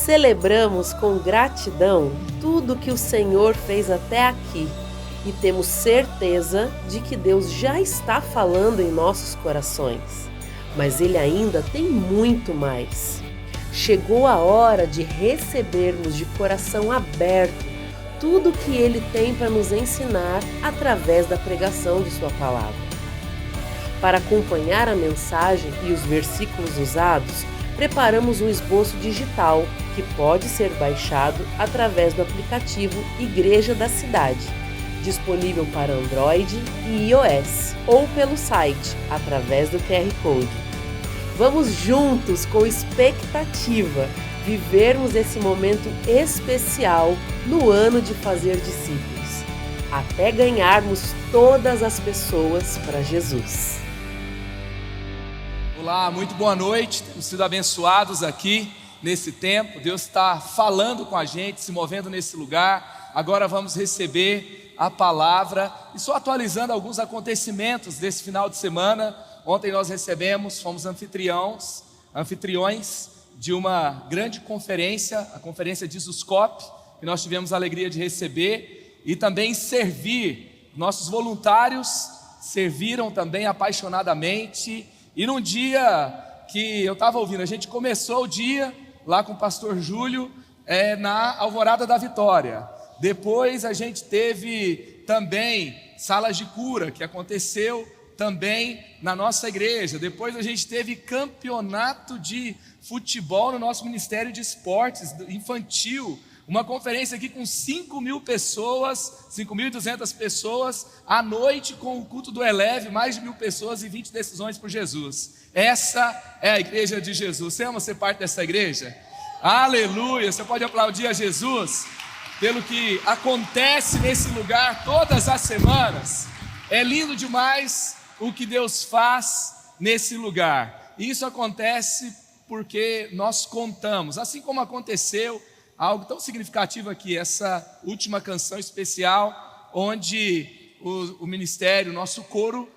Celebramos com gratidão tudo que o Senhor fez até aqui e temos certeza de que Deus já está falando em nossos corações, mas Ele ainda tem muito mais. Chegou a hora de recebermos de coração aberto tudo o que Ele tem para nos ensinar através da pregação de Sua palavra. Para acompanhar a mensagem e os versículos usados, preparamos um esboço digital que pode ser baixado através do aplicativo Igreja da Cidade, disponível para Android e iOS, ou pelo site, através do QR Code. Vamos juntos, com expectativa, vivermos esse momento especial no ano de fazer discípulos, até ganharmos todas as pessoas para Jesus. Olá, muito boa noite, temos sido abençoados aqui nesse tempo. Deus está falando com a gente, se movendo nesse lugar. Agora vamos receber a palavra e só atualizando alguns acontecimentos desse final de semana. Ontem nós fomos anfitriões de uma grande conferência, a conferência de Zuscop, que nós tivemos a alegria de receber e também servir. Nossos voluntários serviram também apaixonadamente. E num dia que eu estava ouvindo, a gente começou o dia lá com o pastor Júlio, na Alvorada da Vitória. Depois a gente teve também salas de cura, que aconteceu também na nossa igreja. Depois a gente teve campeonato de futebol no nosso Ministério de Esportes infantil. Uma conferência aqui com 5.000 pessoas, 5.200 pessoas, à noite com o culto do Eleve, mais de 1.000 pessoas e 20 decisões por Jesus. Essa é a igreja de Jesus. Você ama ser parte dessa igreja? Aleluia! Você pode aplaudir a Jesus pelo que acontece nesse lugar todas as semanas. É lindo demais o que Deus faz nesse lugar. E isso acontece porque nós contamos, assim como aconteceu algo tão significativo aqui, essa última canção especial, onde o ministério, o nosso coro,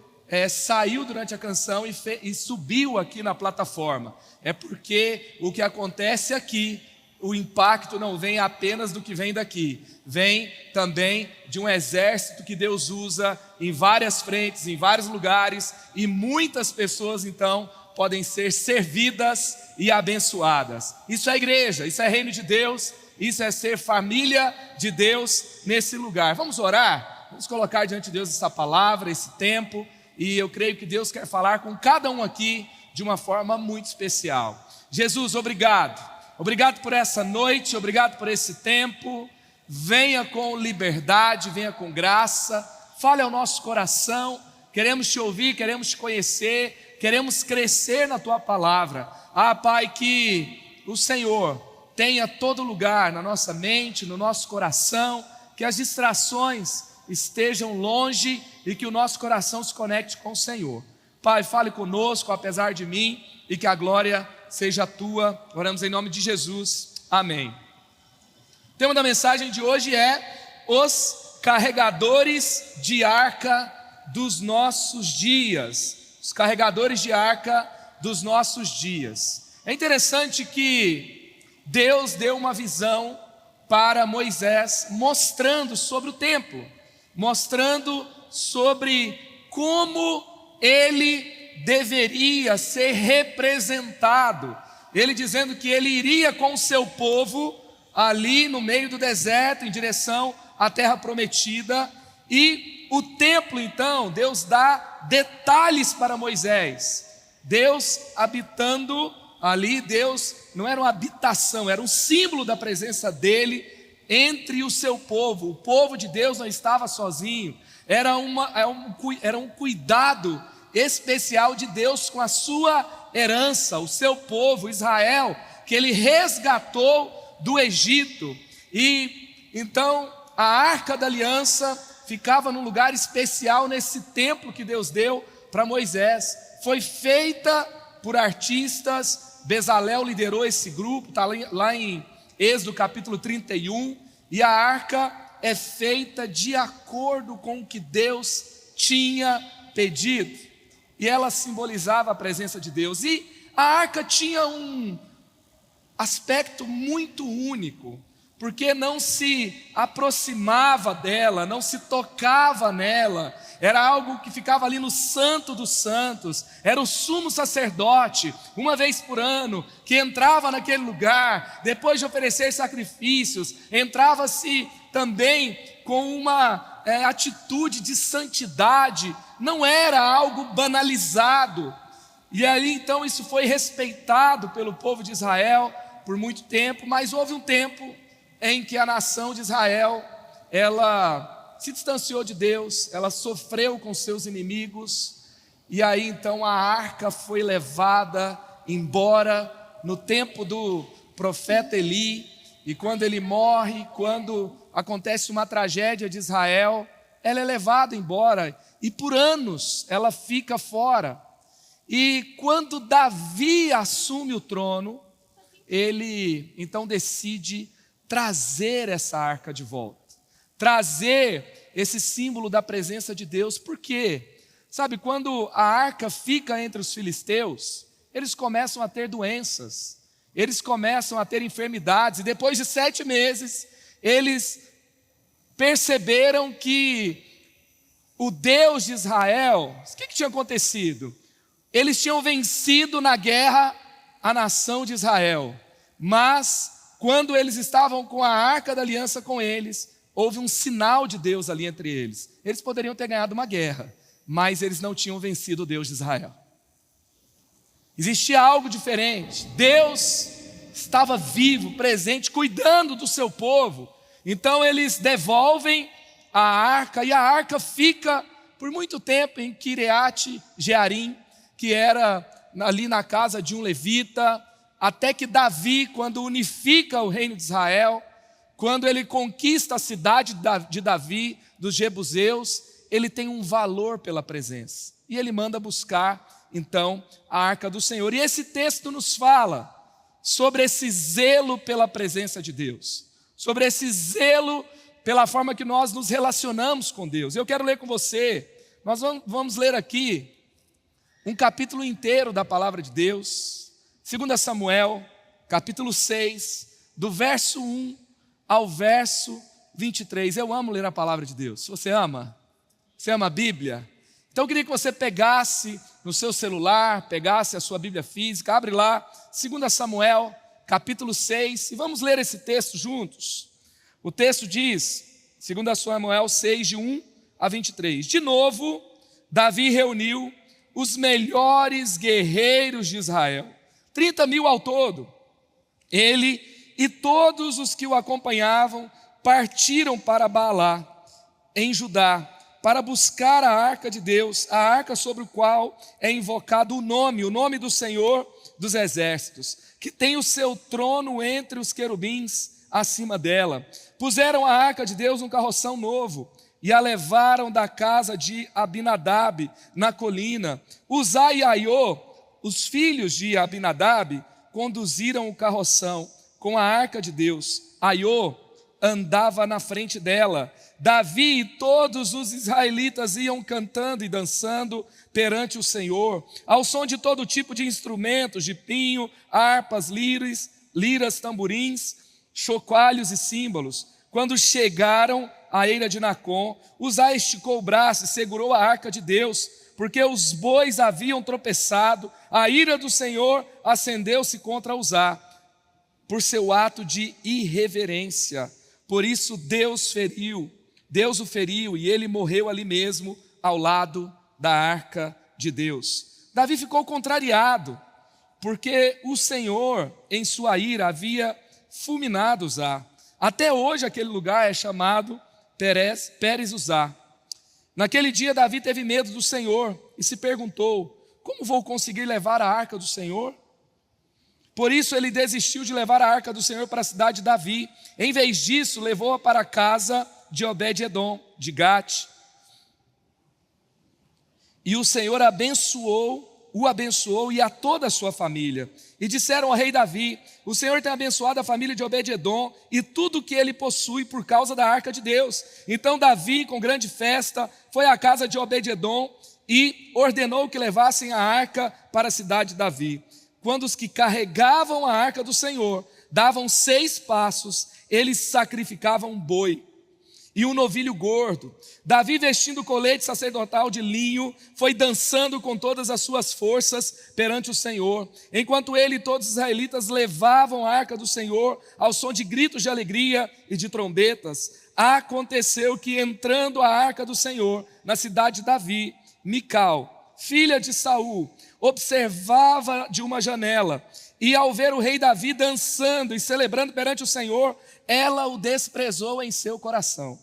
saiu durante a canção e subiu aqui na plataforma. É porque o que acontece aqui, o impacto não vem apenas do que vem daqui, vem também de um exército que Deus usa em várias frentes, em vários lugares, e muitas pessoas então podem ser servidas e abençoadas. Isso é igreja, isso é reino de Deus, isso é ser família de Deus nesse lugar. Vamos orar? Vamos colocar diante de Deus essa palavra, esse tempo, e eu creio que Deus quer falar com cada um aqui de uma forma muito especial. Jesus, obrigado. Obrigado por essa noite, obrigado por esse tempo. Venha com liberdade, venha com graça, fale ao nosso coração. Queremos te ouvir, queremos te conhecer, queremos crescer na tua palavra. Pai, que o Senhor tenha todo lugar na nossa mente, no nosso coração, que as distrações estejam longe e que o nosso coração se conecte com o Senhor. Pai, fale conosco apesar de mim e que a glória seja tua. Oramos em nome de Jesus, amém. O tema da mensagem de hoje é os carregadores de arca dos nossos dias. Os carregadores de arca dos nossos dias. É interessante que Deus deu uma visão para Moisés, mostrando sobre o templo, mostrando sobre como ele deveria ser representado. Ele dizendo que ele iria com o seu povo ali no meio do deserto, em direção à terra prometida, e o templo então, Deus dá detalhes para Moisés. Deus habitando ali, Deus não era uma habitação, era um símbolo da presença dele entre o seu povo. O povo de Deus não estava sozinho, era um cuidado especial de Deus com a sua herança, o seu povo, Israel, que ele resgatou do Egito. E então a arca da aliança ficava num lugar especial nesse templo que Deus deu para Moisés. Foi feita por artistas, Bezalel liderou esse grupo, está lá em Êxodo capítulo 31, e a arca é feita de acordo com o que Deus tinha pedido, e ela simbolizava a presença de Deus. E a arca tinha aspecto muito único, porque não se aproximava dela, não se tocava nela, era algo que ficava ali no Santo dos Santos, era o sumo sacerdote, uma vez por ano, que entrava naquele lugar, depois de oferecer sacrifícios, entrava-se também com uma atitude de santidade, não era algo banalizado, e aí então isso foi respeitado pelo povo de Israel por muito tempo, mas houve um tempo em que a nação de Israel, ela se distanciou de Deus, ela sofreu com seus inimigos, e aí então a arca foi levada embora no tempo do profeta Eli, e quando ele morre, quando acontece uma tragédia de Israel, ela é levada embora, e por anos ela fica fora, e quando Davi assume o trono, ele então decide trazer essa arca de volta, trazer esse símbolo da presença de Deus. Por quê? Sabe, quando a arca fica entre os filisteus, eles começam a ter doenças, eles começam a ter enfermidades, e depois de 7 meses, eles perceberam que o Deus de Israel, o que tinha acontecido? Eles tinham vencido na guerra a nação de Israel, mas quando eles estavam com a arca da aliança com eles, houve um sinal de Deus ali entre eles. Eles poderiam ter ganhado uma guerra, mas eles não tinham vencido o Deus de Israel. Existia algo diferente. Deus estava vivo, presente, cuidando do seu povo. Então eles devolvem a arca, e a arca fica por muito tempo em Kiriat Jearim, que era ali na casa de um levita, até que Davi, quando unifica o reino de Israel, quando ele conquista a cidade de Davi, dos jebuseus, ele tem um valor pela presença, e ele manda buscar então a arca do Senhor. E esse texto nos fala sobre esse zelo pela presença de Deus, sobre esse zelo pela forma que nós nos relacionamos com Deus. Eu quero ler com você, nós vamos ler aqui um capítulo inteiro da palavra de Deus, 2 Samuel, capítulo 6, do verso 1 ao verso 23. Eu amo ler a palavra de Deus. Você ama? Você ama a Bíblia? Então eu queria que você pegasse no seu celular, pegasse a sua Bíblia física, abre lá, 2 Samuel, capítulo 6, e vamos ler esse texto juntos. O texto diz, 2 Samuel 6, de 1 a 23. De novo, Davi reuniu os melhores guerreiros de Israel, 30.000 ao todo. Ele e todos os que o acompanhavam partiram para Baalá, em Judá, para buscar a arca de Deus, a arca sobre o qual é invocado o nome do Senhor dos exércitos, que tem o seu trono entre os querubins acima dela. Puseram a arca de Deus num carroção novo e a levaram da casa de Abinadab na colina. Uzá e Aiô, os filhos de Abinadab, conduziram o carroção com a arca de Deus. Aiô andava na frente dela. Davi e todos os israelitas iam cantando e dançando perante o Senhor, ao som de todo tipo de instrumentos, de pinho, harpas, liras, tamborins, chocalhos e símbolos. Quando chegaram à eira de Nacon, Uzá esticou o braço e segurou a arca de Deus, porque os bois haviam tropeçado. A ira do Senhor acendeu-se contra Uzá, por seu ato de irreverência. Por isso Deus o feriu, e ele morreu ali mesmo, ao lado da arca de Deus. Davi ficou contrariado, porque o Senhor, em sua ira, havia fulminado Uzá. Até hoje aquele lugar é chamado Pérez Uzá. Naquele dia Davi teve medo do Senhor e se perguntou: como vou conseguir levar a arca do Senhor? Por isso ele desistiu de levar a arca do Senhor para a cidade de Davi. Em vez disso, levou-a para a casa de Obed-edom, de Gate. E o Senhor o abençoou e a toda a sua família. E disseram ao rei Davi: o Senhor tem abençoado a família de Obed-edom e tudo o que ele possui por causa da arca de Deus. Então Davi, com grande festa, foi à casa de Obed-edom e ordenou que levassem a arca para a cidade de Davi. quando os que carregavam a arca do Senhor davam 6 passos, eles sacrificavam um boi e um novilho gordo. Davi, vestindo o colete sacerdotal de linho, foi dançando com todas as suas forças perante o Senhor, enquanto ele e todos os israelitas levavam a arca do Senhor ao som de gritos de alegria e de trombetas. Aconteceu que, entrando a arca do Senhor na cidade de Davi, Mical, filha de Saul, observava de uma janela, e ao ver o rei Davi dançando e celebrando perante o Senhor, ela o desprezou em seu coração.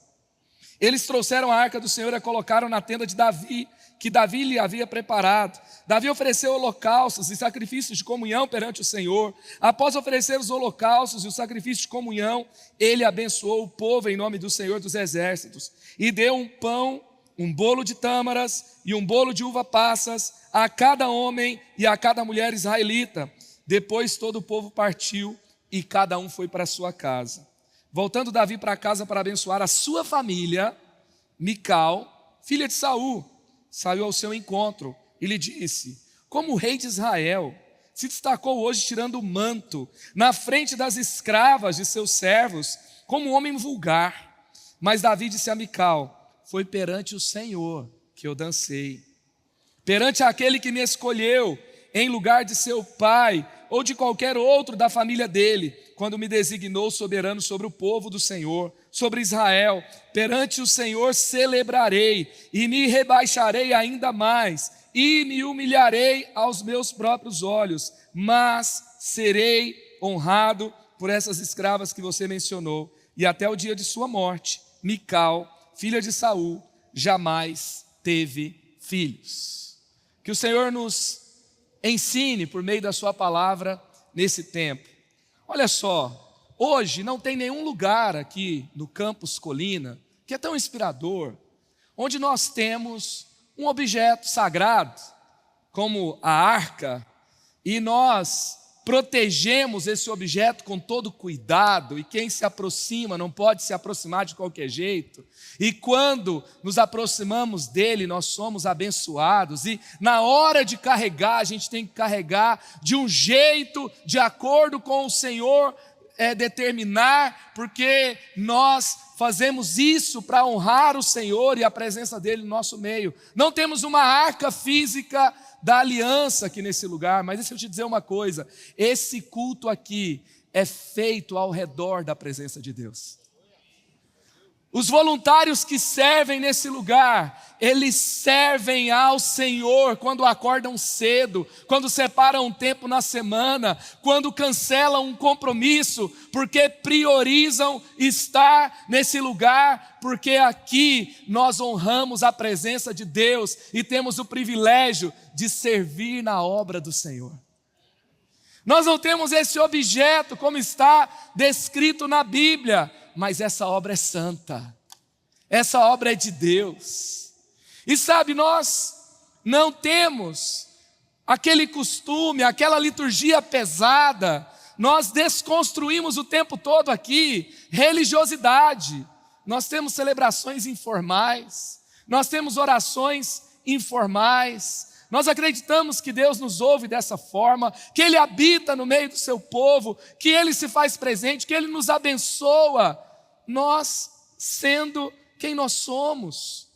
Eles trouxeram a arca do Senhor e a colocaram na tenda de Davi, que Davi lhe havia preparado. Davi ofereceu holocaustos e sacrifícios de comunhão perante o Senhor. Após oferecer os holocaustos e os sacrifícios de comunhão, ele abençoou o povo em nome do Senhor dos Exércitos, e deu um pão, um bolo de tâmaras e um bolo de uva passas a cada homem e a cada mulher israelita. Depois todo o povo partiu e cada um foi para a sua casa. Voltando Davi para casa para abençoar a sua família, Mical, filha de Saul, saiu ao seu encontro e lhe disse: como o rei de Israel se destacou hoje tirando o manto na frente das escravas de seus servos, como um homem vulgar. Mas Davi disse a Mical: foi perante o Senhor que eu dancei, perante aquele que me escolheu em lugar de seu pai ou de qualquer outro da família dele, quando me designou soberano sobre o povo do Senhor, sobre Israel. Perante o Senhor celebrarei e me rebaixarei ainda mais e me humilharei aos meus próprios olhos, mas serei honrado por essas escravas que você mencionou. E até o dia de sua morte, Mical, filha de Saul, jamais teve filhos. Que o Senhor nos ensine por meio da sua palavra nesse tempo. Olha só, hoje não tem nenhum lugar aqui no Campus Colina que é tão inspirador, onde nós temos um objeto sagrado, como a arca, e nós protegemos esse objeto com todo cuidado, e quem se aproxima não pode se aproximar de qualquer jeito, e quando nos aproximamos dele nós somos abençoados, e na hora de carregar a gente tem que carregar de um jeito, de acordo com o Senhor determinar, porque nós fazemos isso para honrar o Senhor e a presença dele no nosso meio. Não temos uma arca física da aliança aqui nesse lugar, mas deixa eu te dizer uma coisa: esse culto aqui é feito ao redor da presença de Deus. Os voluntários que servem nesse lugar, eles servem ao Senhor quando acordam cedo, quando separam um tempo na semana, quando cancelam um compromisso, porque priorizam estar nesse lugar, porque aqui nós honramos a presença de Deus e temos o privilégio de servir na obra do Senhor. Nós não temos esse objeto como está descrito na Bíblia, mas essa obra é santa, essa obra é de Deus. E sabe, nós não temos aquele costume, aquela liturgia pesada, nós desconstruímos o tempo todo aqui religiosidade. Nós temos celebrações informais, nós temos orações informais. Nós acreditamos que Deus nos ouve dessa forma, que Ele habita no meio do seu povo, que Ele se faz presente, que Ele nos abençoa, nós sendo quem nós somos.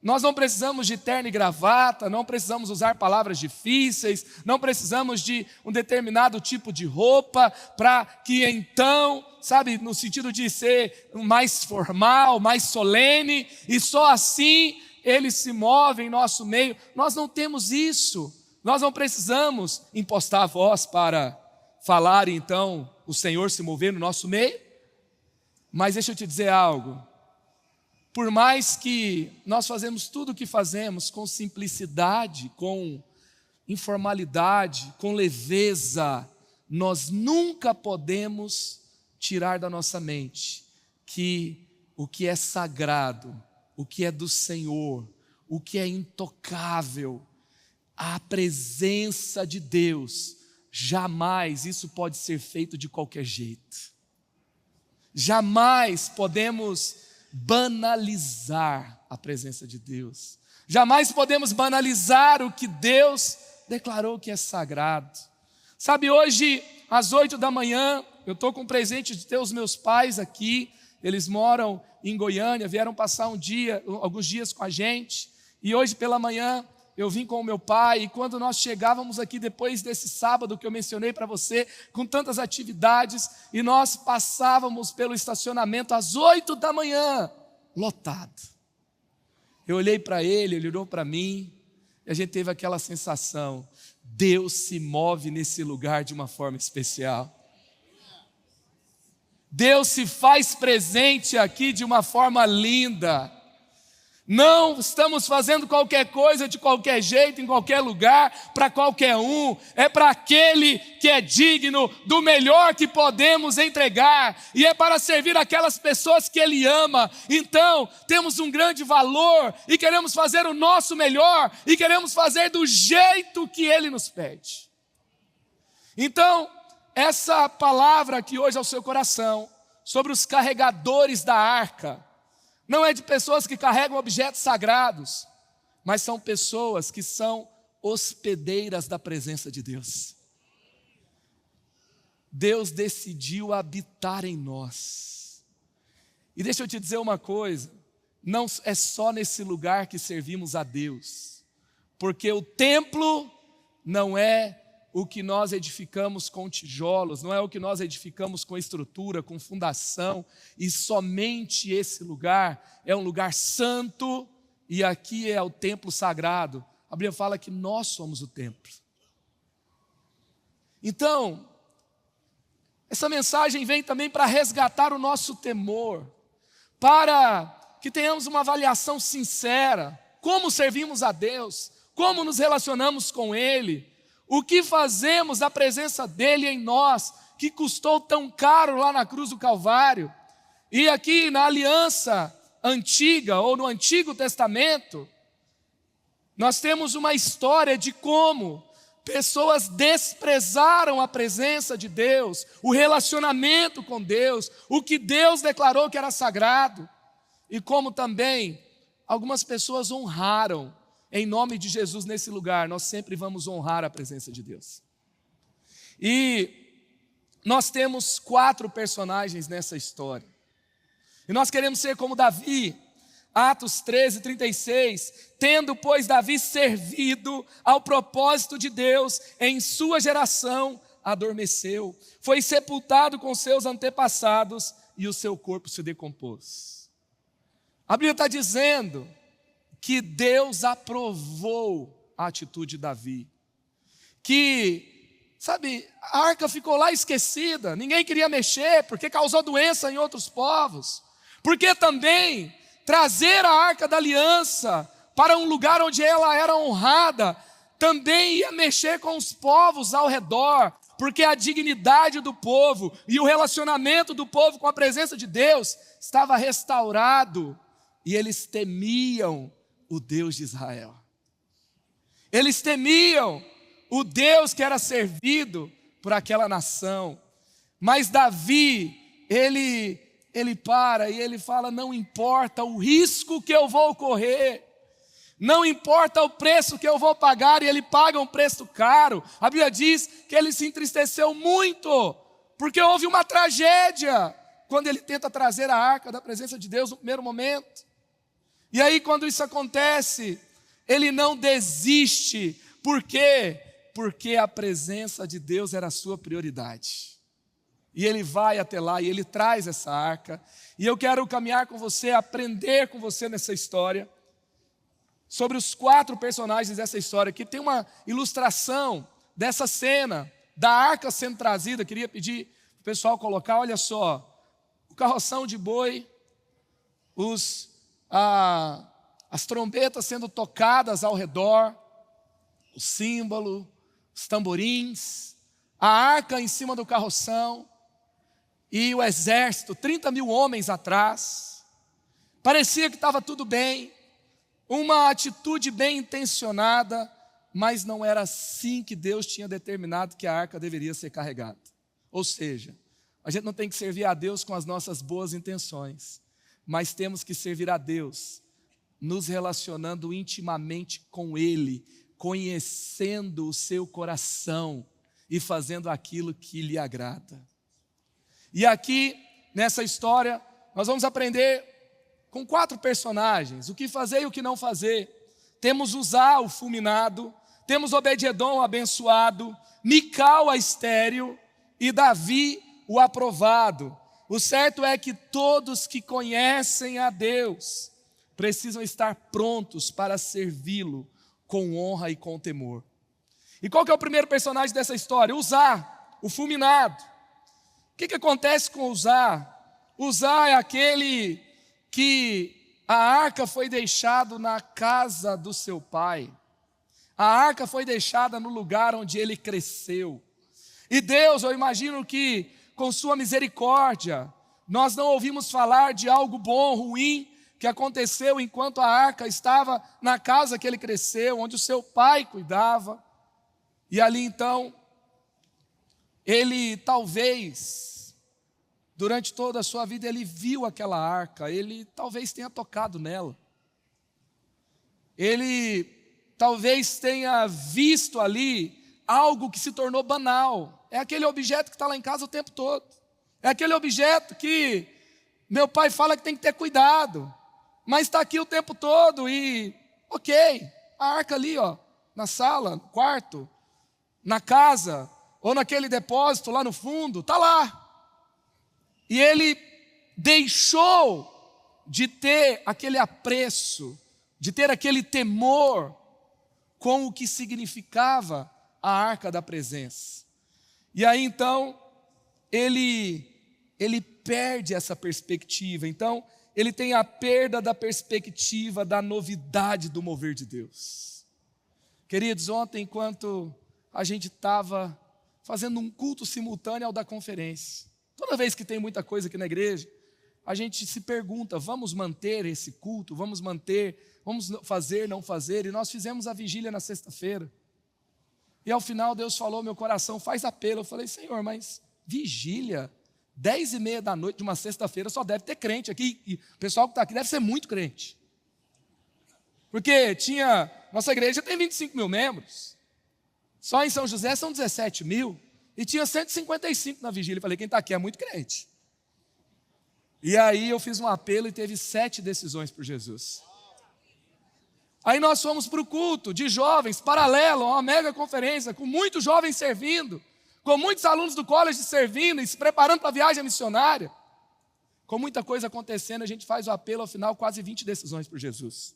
Nós não precisamos de terno e gravata, não precisamos usar palavras difíceis, não precisamos de um determinado tipo de roupa para que então, sabe, no sentido de ser mais formal, mais solene, e só assim Ele se move em nosso meio. Nós não temos isso. Nós não precisamos impostar a voz para falar e então o Senhor se mover no nosso meio. Mas deixa eu te dizer algo. Por mais que nós fazemos tudo o que fazemos com simplicidade, com informalidade, com leveza, nós nunca podemos tirar da nossa mente que o que é sagrado, o que é do Senhor, o que é intocável, a presença de Deus, jamais isso pode ser feito de qualquer jeito. Jamais podemos banalizar a presença de Deus. Jamais podemos banalizar o que Deus declarou que é sagrado. Sabe, hoje, às 8 da manhã, eu estou com o presente de ter os meus pais aqui. Eles moram em Goiânia, vieram passar alguns dias com a gente. E hoje pela manhã eu vim com o meu pai. E quando nós chegávamos aqui depois desse sábado que eu mencionei para você, com tantas atividades, e nós passávamos pelo estacionamento às 8 da manhã, lotado. Eu olhei para ele olhou para mim, e a gente teve aquela sensação: Deus se move nesse lugar de uma forma especial. Deus se faz presente aqui de uma forma linda. Não estamos fazendo qualquer coisa de qualquer jeito, em qualquer lugar, para qualquer um. É para aquele que é digno do melhor que podemos entregar. E é para servir aquelas pessoas que Ele ama. Então, temos um grande valor e queremos fazer o nosso melhor. E queremos fazer do jeito que Ele nos pede. Então, essa palavra aqui hoje ao seu coração, sobre os carregadores da arca, não é de pessoas que carregam objetos sagrados, mas são pessoas que são hospedeiras da presença de Deus. Deus decidiu habitar em nós. E deixa eu te dizer uma coisa, não é só nesse lugar que servimos a Deus, porque o templo não é o que nós edificamos com tijolos, não é o que nós edificamos com estrutura, com fundação, e somente esse lugar é um lugar santo, e aqui é o templo sagrado. A Bíblia fala que nós somos o templo. Então, essa mensagem vem também para resgatar o nosso temor, para que tenhamos uma avaliação sincera, como servimos a Deus, como nos relacionamos com Ele, o que fazemos da presença dEle em nós, que custou tão caro lá na cruz do Calvário. E aqui na aliança antiga, ou no Antigo Testamento, nós temos uma história de como pessoas desprezaram a presença de Deus, o relacionamento com Deus, o que Deus declarou que era sagrado, e como também algumas pessoas honraram. Em nome de Jesus, nesse lugar, nós sempre vamos honrar a presença de Deus. E nós temos 4 personagens nessa história. E nós queremos ser como Davi, Atos 13, 36. Tendo, pois, Davi servido ao propósito de Deus em sua geração, adormeceu. Foi sepultado com seus antepassados e o seu corpo se decompôs. A Bíblia está dizendo que Deus aprovou a atitude de Davi, que, sabe, a arca ficou lá esquecida, ninguém queria mexer, porque causou doença em outros povos, porque também trazer a arca da aliança para um lugar onde ela era honrada, também ia mexer com os povos ao redor, porque a dignidade do povo e o relacionamento do povo com a presença de Deus estava restaurado, e eles temiam o Deus de Israel. Eles temiam o Deus que era servido por aquela nação. Mas Davi, ele para e ele fala: não importa o risco que eu vou correr, não importa o preço que eu vou pagar, e ele paga um preço caro. A Bíblia diz que ele se entristeceu muito, porque houve uma tragédia, quando ele tenta trazer a arca da presença de Deus no primeiro momento. E aí, quando isso acontece, ele não desiste. Por quê? Porque a presença de Deus era a sua prioridade. E ele vai até lá e ele traz essa arca. E eu quero caminhar com você, aprender com você nessa história, sobre os 4 personagens dessa história. Aqui tem uma ilustração dessa cena, da arca sendo trazida. Queria pedir para o pessoal colocar, olha só, o carroção de boi, as trombetas sendo tocadas ao redor, o símbolo, os tamborins, a arca em cima do carroção, e o exército, 30 mil homens atrás. Parecia que estava tudo bem, uma atitude bem intencionada, mas não era assim que Deus tinha determinado que a arca deveria ser carregada. Ou seja, a gente não tem que servir a Deus com as nossas boas intenções, mas temos que servir a Deus nos relacionando intimamente com Ele, conhecendo o seu coração, e fazendo aquilo que lhe agrada. E aqui, nessa história, nós vamos aprender com 4 personagens, o que fazer e o que não fazer. Temos Uzá, o fulminado, temos Obed-edom, o abençoado, Mical, a estéril, e Davi, o aprovado. O certo é que todos que conhecem a Deus precisam estar prontos para servi-lo com honra e com temor. E qual que é o primeiro personagem dessa história? Uzá, o fulminado. O que acontece com Uzá? Uzá é aquele que a arca foi deixada na casa do seu pai. A arca foi deixada no lugar onde ele cresceu. E Deus, eu imagino que com sua misericórdia, nós não ouvimos falar de algo bom, ruim, que aconteceu enquanto a arca estava na casa que ele cresceu, onde o seu pai cuidava. E ali então, ele talvez, durante toda a sua vida, ele viu aquela arca, ele talvez tenha tocado nela. Ele talvez tenha visto ali algo que se tornou banal. É aquele objeto que está lá em casa o tempo todo. É aquele objeto que meu pai fala que tem que ter cuidado, mas está aqui o tempo todo e, ok, a arca ali, ó, na sala, no quarto, na casa, ou naquele depósito lá no fundo, está lá. E ele deixou de ter aquele apreço, de ter aquele temor com o que significava a arca da presença. E aí então, ele perde essa perspectiva. Então, ele tem a perda da perspectiva da novidade do mover de Deus. Queridos, ontem, enquanto a gente estava fazendo um culto simultâneo ao da conferência, toda vez que tem muita coisa aqui na igreja, a gente se pergunta, vamos manter esse culto? Vamos fazer, não fazer? E nós fizemos a vigília na sexta-feira. E ao final Deus falou ao meu coração, faz apelo. Eu falei, Senhor, mas vigília, 10h30 da noite de uma sexta-feira, só deve ter crente aqui. E o pessoal que está aqui deve ser muito crente. Porque nossa igreja tem 25 mil membros. Só em São José são 17 mil. E tinha 155 na vigília. Eu falei, quem está aqui é muito crente. E aí eu fiz um apelo e teve 7 decisões por Jesus. Aí nós fomos para o culto de jovens, paralelo, uma mega conferência, com muitos jovens servindo, com muitos alunos do college servindo e se preparando para a viagem missionária. Com muita coisa acontecendo, a gente faz o apelo, ao final, quase 20 decisões por Jesus.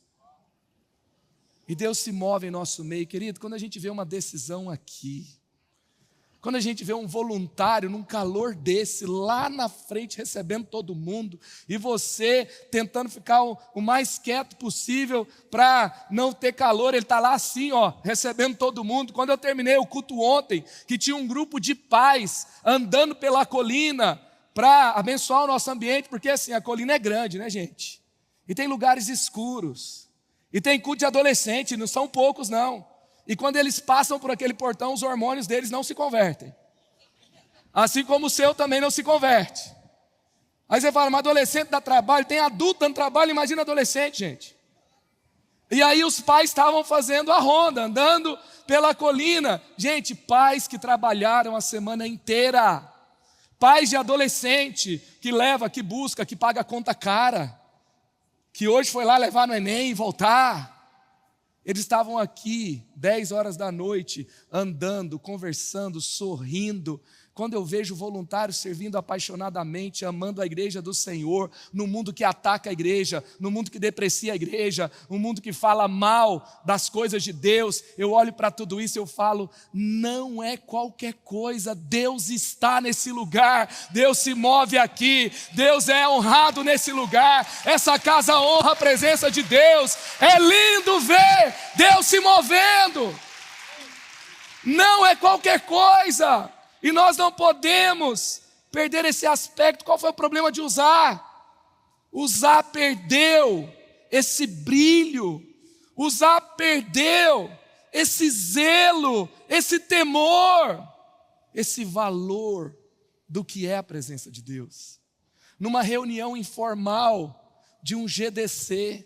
E Deus se move em nosso meio, querido, quando a gente vê uma decisão aqui, quando a gente vê um voluntário num calor desse, lá na frente recebendo todo mundo, e você tentando ficar o mais quieto possível para não ter calor, ele está lá assim, ó, recebendo todo mundo. Quando eu terminei o culto ontem, que tinha um grupo de pais andando pela colina para abençoar o nosso ambiente, porque assim, a colina é grande, né, gente? E tem lugares escuros, e tem culto de adolescente, não são poucos não. E quando eles passam por aquele portão, os hormônios deles não se convertem. Assim como o seu também não se converte. Aí você fala, mas adolescente dá trabalho, tem adulto dando trabalho, imagina adolescente, gente. E aí os pais estavam fazendo a ronda, andando pela colina. Gente, pais que trabalharam a semana inteira. Pais de adolescente que leva, que busca, que paga a conta cara. Que hoje foi lá levar no Enem e voltar. Eles estavam aqui, 10 horas da noite, andando, conversando, sorrindo. Quando eu vejo voluntários servindo apaixonadamente, amando a igreja do Senhor, no mundo que ataca a igreja, no mundo que deprecia a igreja, no mundo que fala mal das coisas de Deus, eu olho para tudo isso e eu falo, não é qualquer coisa, Deus está nesse lugar, Deus se move aqui, Deus é honrado nesse lugar, essa casa honra a presença de Deus, é lindo ver Deus se movendo, não é qualquer coisa. E nós não podemos perder esse aspecto. Qual foi o problema de Uzá? Uzá perdeu esse brilho, Uzá perdeu esse zelo, esse temor, esse valor do que é a presença de Deus. Numa reunião informal de um GDC,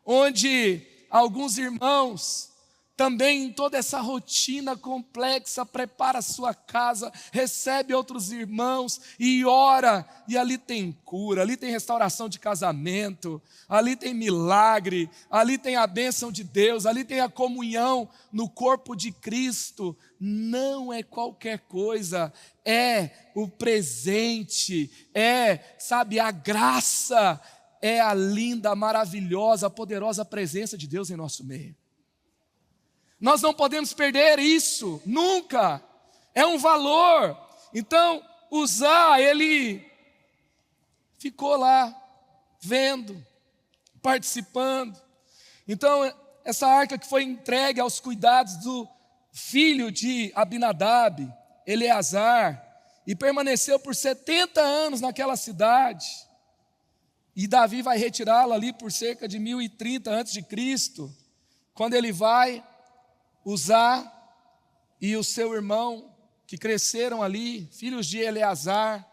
onde alguns irmãos também em toda essa rotina complexa, prepara a sua casa, recebe outros irmãos e ora, e ali tem cura, ali tem restauração de casamento, ali tem milagre, ali tem a bênção de Deus, ali tem a comunhão no corpo de Cristo. Não é qualquer coisa, é o presente, sabe, a graça, é a linda, maravilhosa, poderosa presença de Deus em nosso meio. Nós não podemos perder isso, nunca. É um valor. Então, Uzá, ele ficou lá, vendo, participando. Então, essa arca que foi entregue aos cuidados do filho de Abinadab, Eleazar, e permaneceu por 70 anos naquela cidade. E Davi vai retirá-la ali por cerca de 1030 a.C., quando ele vai Uzá e o seu irmão, que cresceram ali, filhos de Eleazar,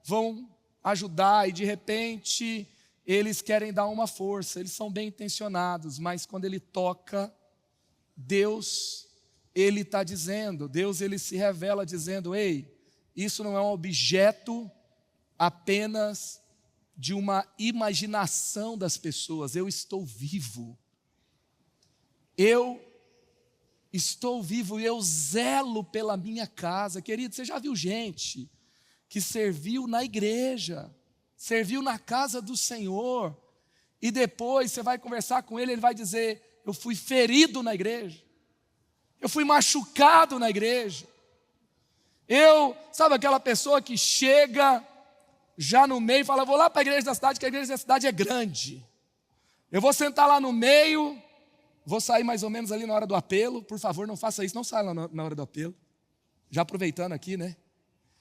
vão ajudar, e de repente eles querem dar uma força, eles são bem intencionados, mas quando ele toca, Deus, ele está dizendo, Deus ele se revela dizendo: ei, isso não é um objeto apenas de uma imaginação das pessoas, eu estou vivo, eu estou vivo e eu zelo pela minha casa. Querido, você já viu gente que serviu na igreja, serviu na casa do Senhor, e depois você vai conversar com ele, ele vai dizer: eu fui ferido na igreja, eu fui machucado na igreja. Sabe aquela pessoa que chega já no meio e fala: vou lá para a igreja da cidade, que a igreja da cidade é grande, eu vou sentar lá no meio, vou sair mais ou menos ali na hora do apelo. Por favor, não faça isso, não saia lá na hora do apelo. Já aproveitando aqui, né?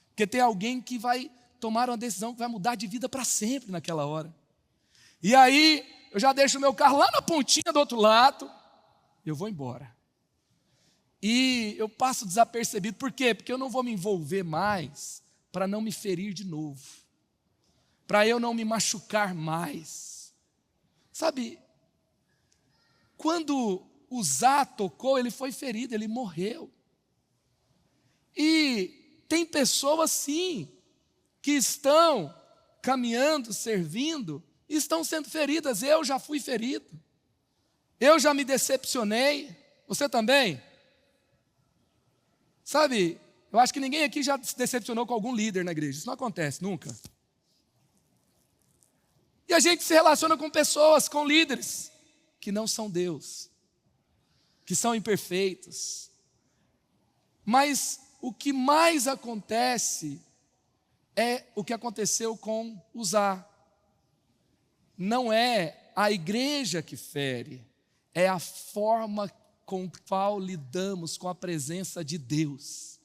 Porque tem alguém que vai tomar uma decisão que vai mudar de vida para sempre naquela hora. E aí, eu já deixo o meu carro lá na pontinha do outro lado, eu vou embora. E eu passo desapercebido. Por quê? Porque eu não vou me envolver mais para não me ferir de novo, para eu não me machucar mais. Sabe, quando Uzá tocou, ele foi ferido, ele morreu. E tem pessoas sim, que estão caminhando, servindo, e estão sendo feridas. Eu já fui ferido, eu já me decepcionei, você também? Sabe, eu acho que ninguém aqui já se decepcionou com algum líder na igreja, isso não acontece nunca. E a gente se relaciona com pessoas, com líderes, que não são Deus, que são imperfeitos. Mas o que mais acontece é o que aconteceu com Uzá. Não é a igreja que fere, é a forma com qual lidamos com a presença de Deus,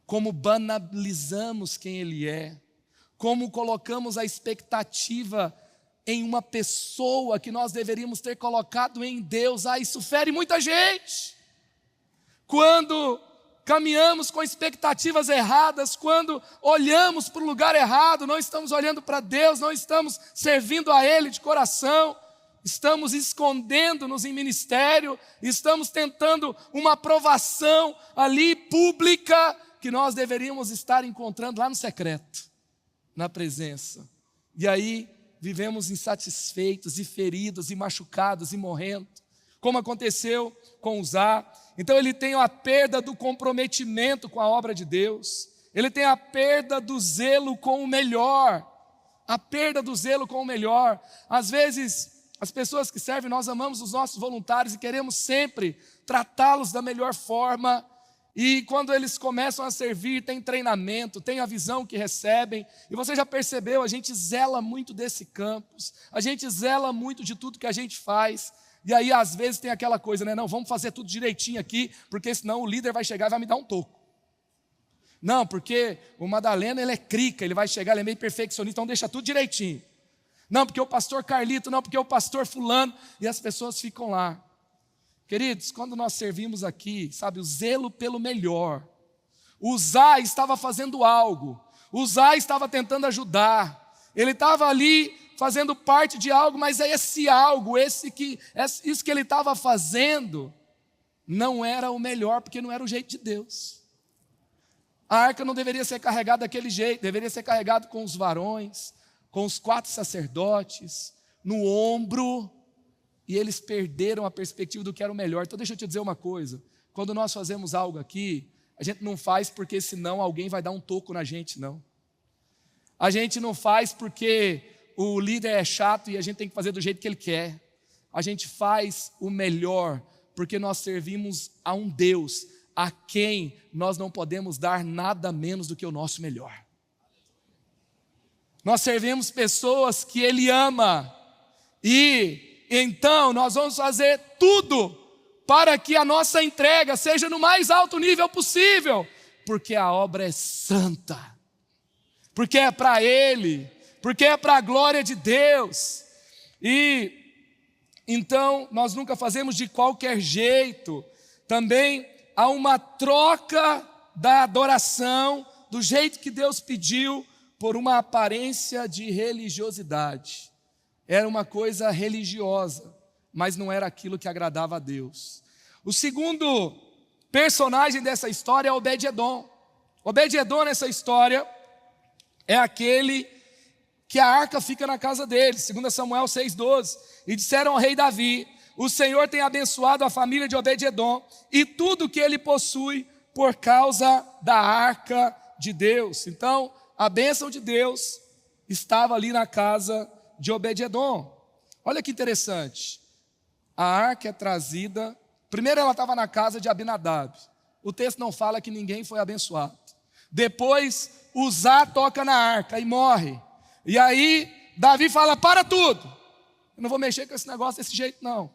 como banalizamos quem Ele é, como colocamos a expectativa em uma pessoa que nós deveríamos ter colocado em Deus. Isso fere muita gente. Quando caminhamos com expectativas erradas, quando olhamos para o lugar errado, não estamos olhando para Deus, não estamos servindo a Ele de coração, estamos escondendo-nos em ministério, estamos tentando uma aprovação ali pública, que nós deveríamos estar encontrando lá no secreto, na presença. E aí vivemos insatisfeitos e feridos e machucados e morrendo, como aconteceu com Uzá. Então ele tem a perda do comprometimento com a obra de Deus, ele tem a perda do zelo com o melhor, a perda do zelo com o melhor. Às vezes, as pessoas que servem, nós amamos os nossos voluntários e queremos sempre tratá-los da melhor forma. E quando eles começam a servir, tem treinamento, tem a visão que recebem. E você já percebeu, a gente zela muito desse campus, a gente zela muito de tudo que a gente faz. E aí às vezes tem aquela coisa, né? Não, vamos fazer tudo direitinho aqui, porque senão o líder vai chegar e vai me dar um toco. Não, porque o Madalena, ele é crica, ele vai chegar, ele é meio perfeccionista, então deixa tudo direitinho. Não, porque o pastor Carlito, não, porque o pastor fulano. E as pessoas ficam lá. Queridos, quando nós servimos aqui, sabe, o zelo pelo melhor. Uzá estava fazendo algo, Uzá estava tentando ajudar, ele estava ali fazendo parte de algo, mas é esse algo, isso que ele estava fazendo, não era o melhor, porque não era o jeito de Deus. A arca não deveria ser carregada daquele jeito, deveria ser carregada com os varões, com os 4 sacerdotes, no ombro, e eles perderam a perspectiva do que era o melhor. Então deixa eu te dizer uma coisa, quando nós fazemos algo aqui, a gente não faz porque senão alguém vai dar um toco na gente, não. A gente não faz porque o líder é chato e a gente tem que fazer do jeito que ele quer. A gente faz o melhor porque nós servimos a um Deus a quem nós não podemos dar nada menos do que o nosso melhor. Nós servimos pessoas que Ele ama e então nós vamos fazer tudo para que a nossa entrega seja no mais alto nível possível, porque a obra é santa, porque é para Ele, porque é para a glória de Deus. E então nós nunca fazemos de qualquer jeito. Também há uma troca da adoração, do jeito que Deus pediu, por uma aparência de religiosidade. Era uma coisa religiosa, mas não era aquilo que agradava a Deus. O segundo personagem dessa história é Obed-edom. Obed-edom nessa história é aquele que a arca fica na casa dele, 2 Samuel 6,12. E disseram ao rei Davi: o Senhor tem abençoado a família de Obed-edom e tudo que ele possui por causa da arca de Deus. Então, a bênção de Deus estava ali na casa de Obed-edom. Olha que interessante. A arca é trazida. Primeiro ela estava na casa de Abinadab. O texto não fala que ninguém foi abençoado. Depois, Uzá toca na arca e morre. E aí, Davi fala: para tudo. Eu não vou mexer com esse negócio desse jeito, não.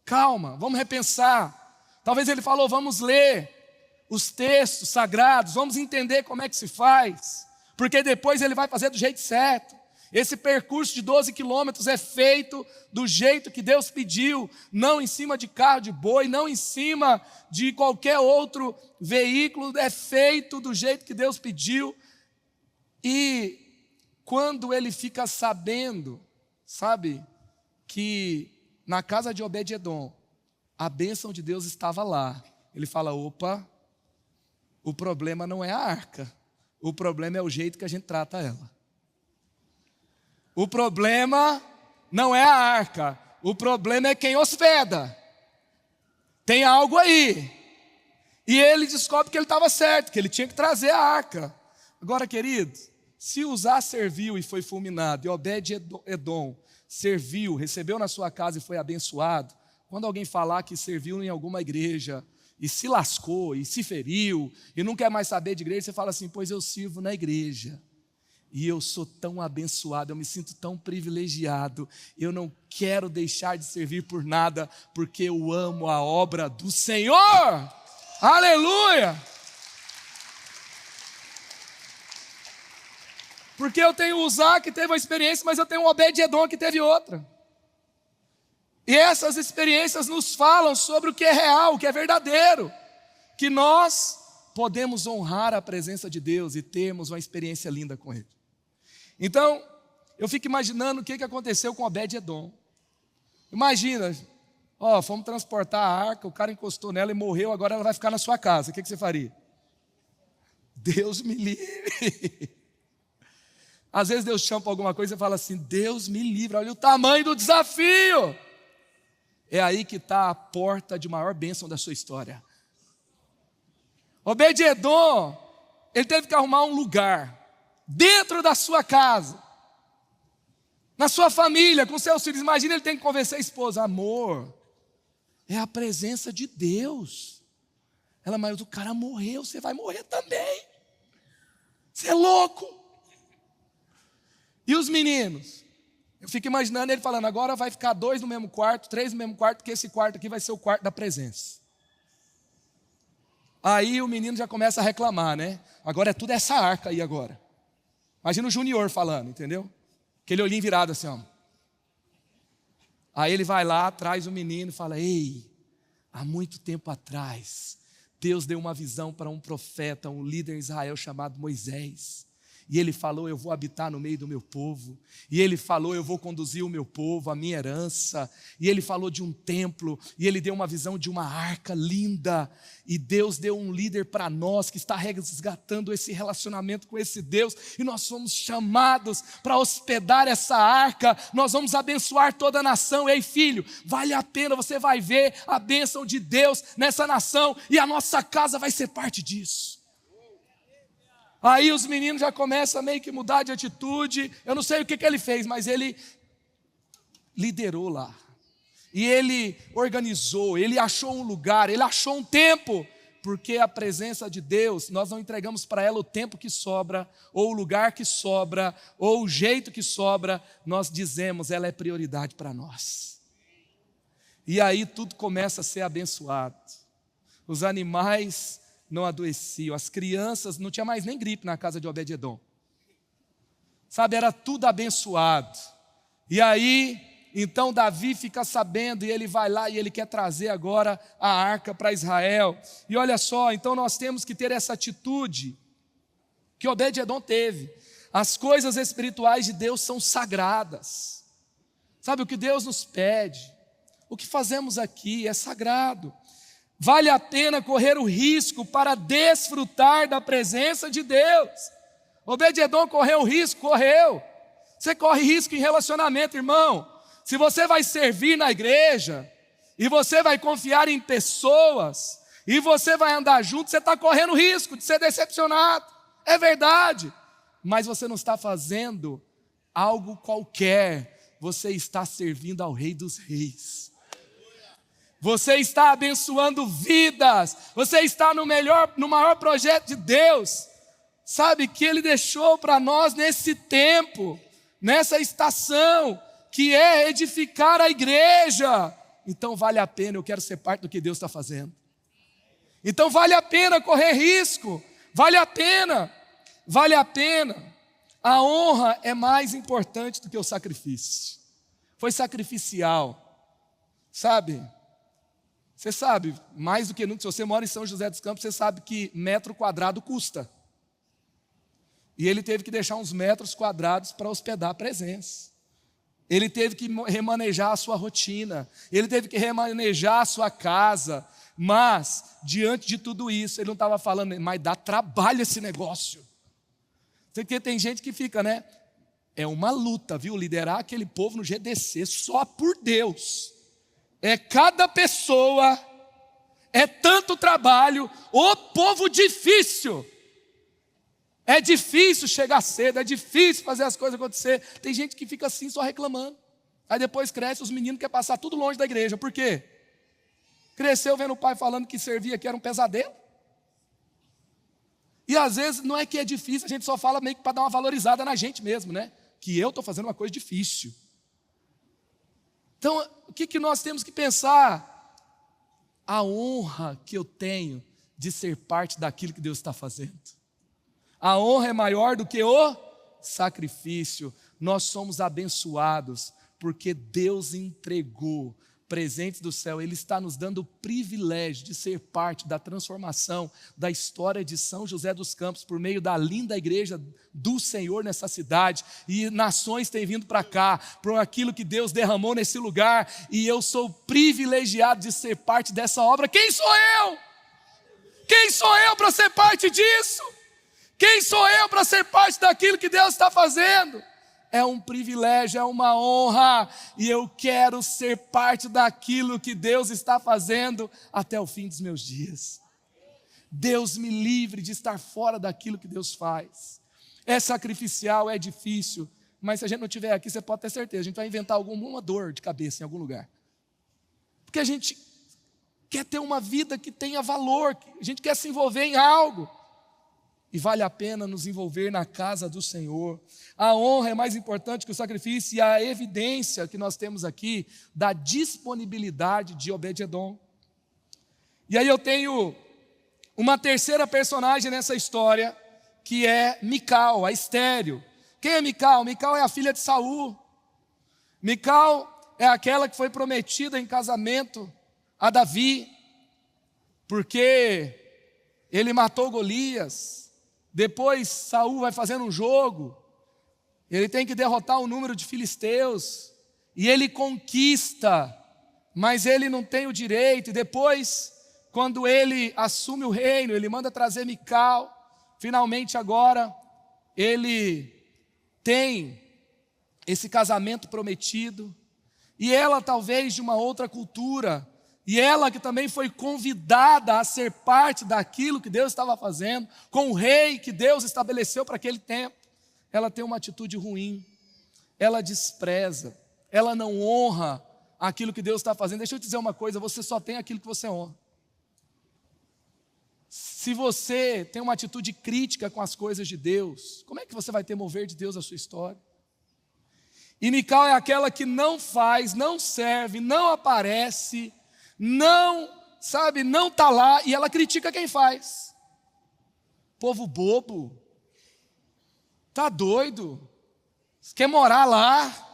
Calma, vamos repensar. Talvez ele falou: vamos ler os textos sagrados, vamos entender como é que se faz, porque depois ele vai fazer do jeito certo. Esse percurso de 12 quilômetros é feito do jeito que Deus pediu, não em cima de carro de boi, não em cima de qualquer outro veículo, é feito do jeito que Deus pediu. E quando ele fica sabendo, sabe, que na casa de Obed-edom a bênção de Deus estava lá, ele fala: opa, o problema não é a arca, o problema é o jeito que a gente trata ela. O problema não é a arca, o problema é quem hospeda. Tem algo aí. E ele descobre que ele estava certo, que ele tinha que trazer a arca. Agora, querido, se Uzá serviu e foi fulminado, e Obed-edom serviu, recebeu na sua casa e foi abençoado, quando alguém falar que serviu em alguma igreja e se lascou e se feriu e não quer mais saber de igreja, você fala assim: pois eu sirvo na igreja e eu sou tão abençoado, eu me sinto tão privilegiado, eu não quero deixar de servir por nada, porque eu amo a obra do Senhor. Aleluia! Porque eu tenho o Uzá que teve uma experiência, mas eu tenho o Obed-edom que teve outra. E essas experiências nos falam sobre o que é real, o que é verdadeiro, que nós podemos honrar a presença de Deus e termos uma experiência linda com Ele. Então, eu fico imaginando o que aconteceu com Obed-edom. Imagina, fomos transportar a arca, o cara encostou nela e morreu, agora ela vai ficar na sua casa. O que você faria? Deus me livre. Às vezes Deus chama para alguma coisa e fala assim: Deus me livre, olha o tamanho do desafio. É aí que está a porta de maior bênção da sua história. Obed-edom, ele teve que arrumar um lugar dentro da sua casa, na sua família, com seus filhos. Imagina, ele tem que convencer a esposa: amor, é a presença de Deus. Ela: mas o cara morreu, você vai morrer também. Você é louco. E os meninos? Eu fico imaginando ele falando: agora vai ficar 2 no mesmo quarto, 3 no mesmo quarto, porque esse quarto aqui vai ser o quarto da presença. Aí o menino já começa a reclamar, né? Agora é tudo essa arca aí agora. Imagina o Junior falando, entendeu? Aquele olhinho virado assim, ó. Aí ele vai lá, traz o menino e fala: ei, há muito tempo atrás, Deus deu uma visão para um profeta, um líder em Israel chamado Moisés. E ele falou, eu vou habitar no meio do meu povo. E ele falou, eu vou conduzir o meu povo, a minha herança. E ele falou de um templo. E ele deu uma visão de uma arca linda. E Deus deu um líder para nós que está resgatando esse relacionamento com esse Deus. E nós somos chamados para hospedar essa arca. Nós vamos abençoar toda a nação. Ei, filho, vale a pena, você vai ver a bênção de Deus nessa nação. E a nossa casa vai ser parte disso. Aí os meninos já começam a meio que mudar de atitude. Eu não sei o que ele fez, mas ele liderou lá. E ele organizou, ele achou um lugar, ele achou um tempo. Porque a presença de Deus, nós não entregamos para ela o tempo que sobra, ou o lugar que sobra, ou o jeito que sobra. Nós dizemos, ela é prioridade para nós. E aí tudo começa a ser abençoado. Os animais não adoeciam, as crianças, não tinha mais nem gripe na casa de Obed-edom. Sabe, era tudo abençoado. E aí, então Davi fica sabendo e ele vai lá e ele quer trazer agora a arca para Israel. E olha só, então nós temos que ter essa atitude que Obed-edom teve. As coisas espirituais de Deus são sagradas. Sabe o que Deus nos pede? O que fazemos aqui é sagrado. Vale a pena correr o risco para desfrutar da presença de Deus. Obed-edom correu o risco? Correu. Você corre risco em relacionamento, irmão. Se você vai servir na igreja, e você vai confiar em pessoas, e você vai andar junto, você está correndo risco de ser decepcionado. É verdade. Mas você não está fazendo algo qualquer. Você está servindo ao Rei dos Reis. Você está abençoando vidas. Você está no maior projeto de Deus. Sabe, que Ele deixou para nós nesse tempo, nessa estação, que é edificar a igreja. Então vale a pena, eu quero ser parte do que Deus está fazendo. Então vale a pena correr risco. Vale a pena. Vale a pena. A honra é mais importante do que o sacrifício. Foi sacrificial. Sabe? Você sabe, mais do que nunca, se você mora em São José dos Campos, você sabe que metro quadrado custa. E ele teve que deixar uns metros quadrados para hospedar a presença. Ele teve que remanejar a sua rotina. Ele teve que remanejar a sua casa. Mas, diante de tudo isso, ele não estava falando, mas dá trabalho esse negócio. Porque tem gente que fica, né? É uma luta, viu? Liderar aquele povo no GDC só por Deus. É cada pessoa, é tanto trabalho, o povo difícil. É difícil chegar cedo, é difícil fazer as coisas acontecer. Tem gente que fica assim só reclamando. Aí depois cresce, os meninos querem passar tudo longe da igreja. Por quê? Cresceu vendo o pai falando que servia, que era um pesadelo. E às vezes não é que é difícil, a gente só fala meio que para dar uma valorizada na gente mesmo, né? Que eu estou fazendo uma coisa difícil. Então, o que nós temos que pensar? A honra que eu tenho de ser parte daquilo que Deus está fazendo. A honra é maior do que o sacrifício. Nós somos abençoados porque Deus entregou presentes do céu. Ele está nos dando o privilégio de ser parte da transformação da história de São José dos Campos por meio da linda igreja do Senhor nessa cidade. E nações têm vindo para cá por aquilo que Deus derramou nesse lugar. E eu sou privilegiado de ser parte dessa obra. Quem sou eu? Quem sou eu para ser parte disso? Quem sou eu para ser parte daquilo que Deus está fazendo? É um privilégio, é uma honra, e eu quero ser parte daquilo que Deus está fazendo até o fim dos meus dias. Deus me livre de estar fora daquilo que Deus faz. É sacrificial, é difícil, mas se a gente não estiver aqui, você pode ter certeza, a gente vai inventar alguma dor de cabeça em algum lugar. Porque a gente quer ter uma vida que tenha valor, a gente quer se envolver em algo. E vale a pena nos envolver na casa do Senhor. A honra é mais importante que o sacrifício, e a evidência que nós temos aqui da disponibilidade de Obed-edom. E aí eu tenho uma terceira personagem nessa história, que é Mical, a estéril. Quem é Mical? Mical é a filha de Saul. Mical é aquela que foi prometida em casamento a Davi, porque ele matou Golias. Depois Saul vai fazendo um jogo, ele tem que derrotar um número de filisteus, e ele conquista, mas ele não tem o direito. E depois, quando ele assume o reino, ele manda trazer Mical. Finalmente agora, ele tem esse casamento prometido, e ela talvez de uma outra cultura, e ela que também foi convidada a ser parte daquilo que Deus estava fazendo, com o rei que Deus estabeleceu para aquele tempo, ela tem uma atitude ruim, ela despreza, ela não honra aquilo que Deus está fazendo. Deixa eu te dizer uma coisa, você só tem aquilo que você honra. Se você tem uma atitude crítica com as coisas de Deus, como é que você vai ter mover de Deus a sua história? E Mical é aquela que não faz, não serve, não aparece, não está lá, e ela critica quem faz. Povo bobo, tá doido, quer morar lá.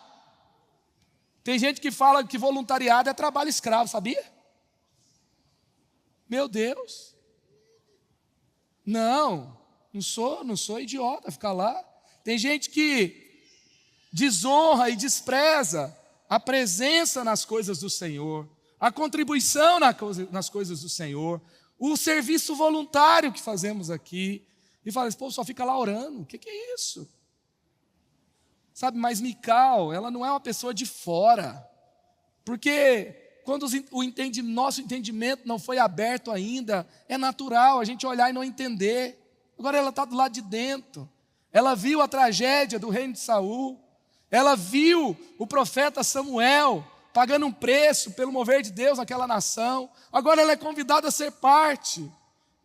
Tem gente que fala que voluntariado é trabalho escravo, sabia? Meu Deus. Não sou idiota ficar lá. Tem gente que desonra e despreza a presença nas coisas do Senhor, a contribuição nas coisas do Senhor, o serviço voluntário que fazemos aqui, e fala, pô, só fica lá orando, o que é isso? Sabe, mas Mical, ela não é uma pessoa de fora, porque quando nosso entendimento não foi aberto ainda, é natural a gente olhar e não entender. Agora ela está do lado de dentro, ela viu a tragédia do reino de Saul, ela viu o profeta Samuel pagando um preço pelo mover de Deus naquela nação, agora ela é convidada a ser parte,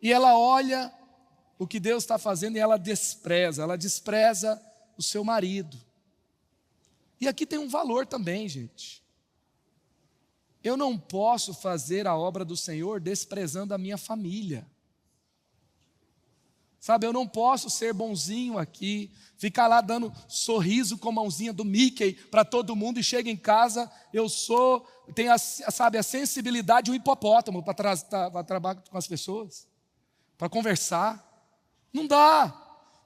e ela olha o que Deus está fazendo e ela despreza o seu marido. E aqui tem um valor também, gente. Eu não posso fazer a obra do Senhor desprezando a minha família. Sabe, eu não posso ser bonzinho aqui, ficar lá dando sorriso com a mãozinha do Mickey para todo mundo, e chega em casa, tenho a sensibilidade de um hipopótamo para trabalhar com as pessoas, para conversar. Não dá.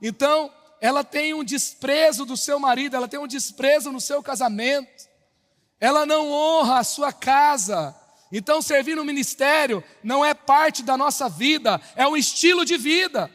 Então, ela tem um desprezo do seu marido, ela tem um desprezo no seu casamento, ela não honra a sua casa. Então, servir no ministério não é parte da nossa vida, é um estilo de vida.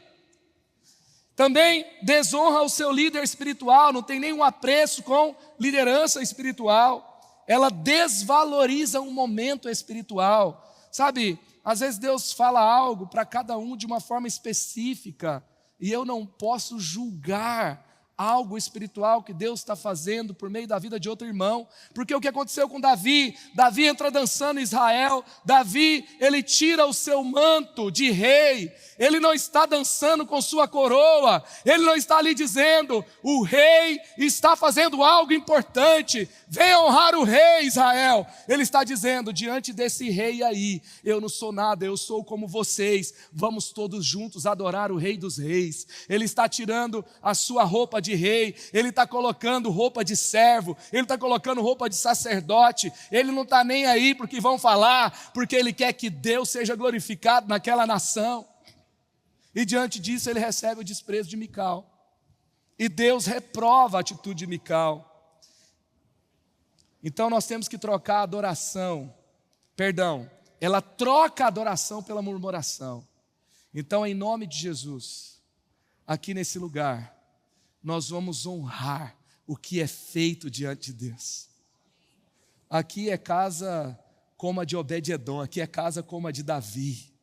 Também desonra o seu líder espiritual, não tem nenhum apreço com liderança espiritual. Ela desvaloriza um momento espiritual. Sabe, às vezes Deus fala algo para cada um de uma forma específica, e eu não posso julgar algo espiritual que Deus está fazendo por meio da vida de outro irmão, porque o que aconteceu com Davi entra dançando em Israel, Davi, ele tira o seu manto de rei, ele não está dançando com sua coroa, ele não está ali dizendo, o rei está fazendo algo importante, venha honrar o rei Israel. Ele está dizendo, diante desse rei aí, eu não sou nada, eu sou como vocês, vamos todos juntos adorar o rei dos reis. Ele está tirando a sua roupa de rei, ele está colocando roupa de servo, ele está colocando roupa de sacerdote, ele não está nem aí porque vão falar, porque ele quer que Deus seja glorificado naquela nação. E diante disso ele recebe o desprezo de Mical, e Deus reprova a atitude de Mical. Então nós temos que trocar a adoração, ela troca a adoração pela murmuração. Então, em nome de Jesus, aqui nesse lugar, nós vamos honrar o que é feito diante de Deus. Aqui é casa como a de Obed-edom, aqui é casa como a de Davi.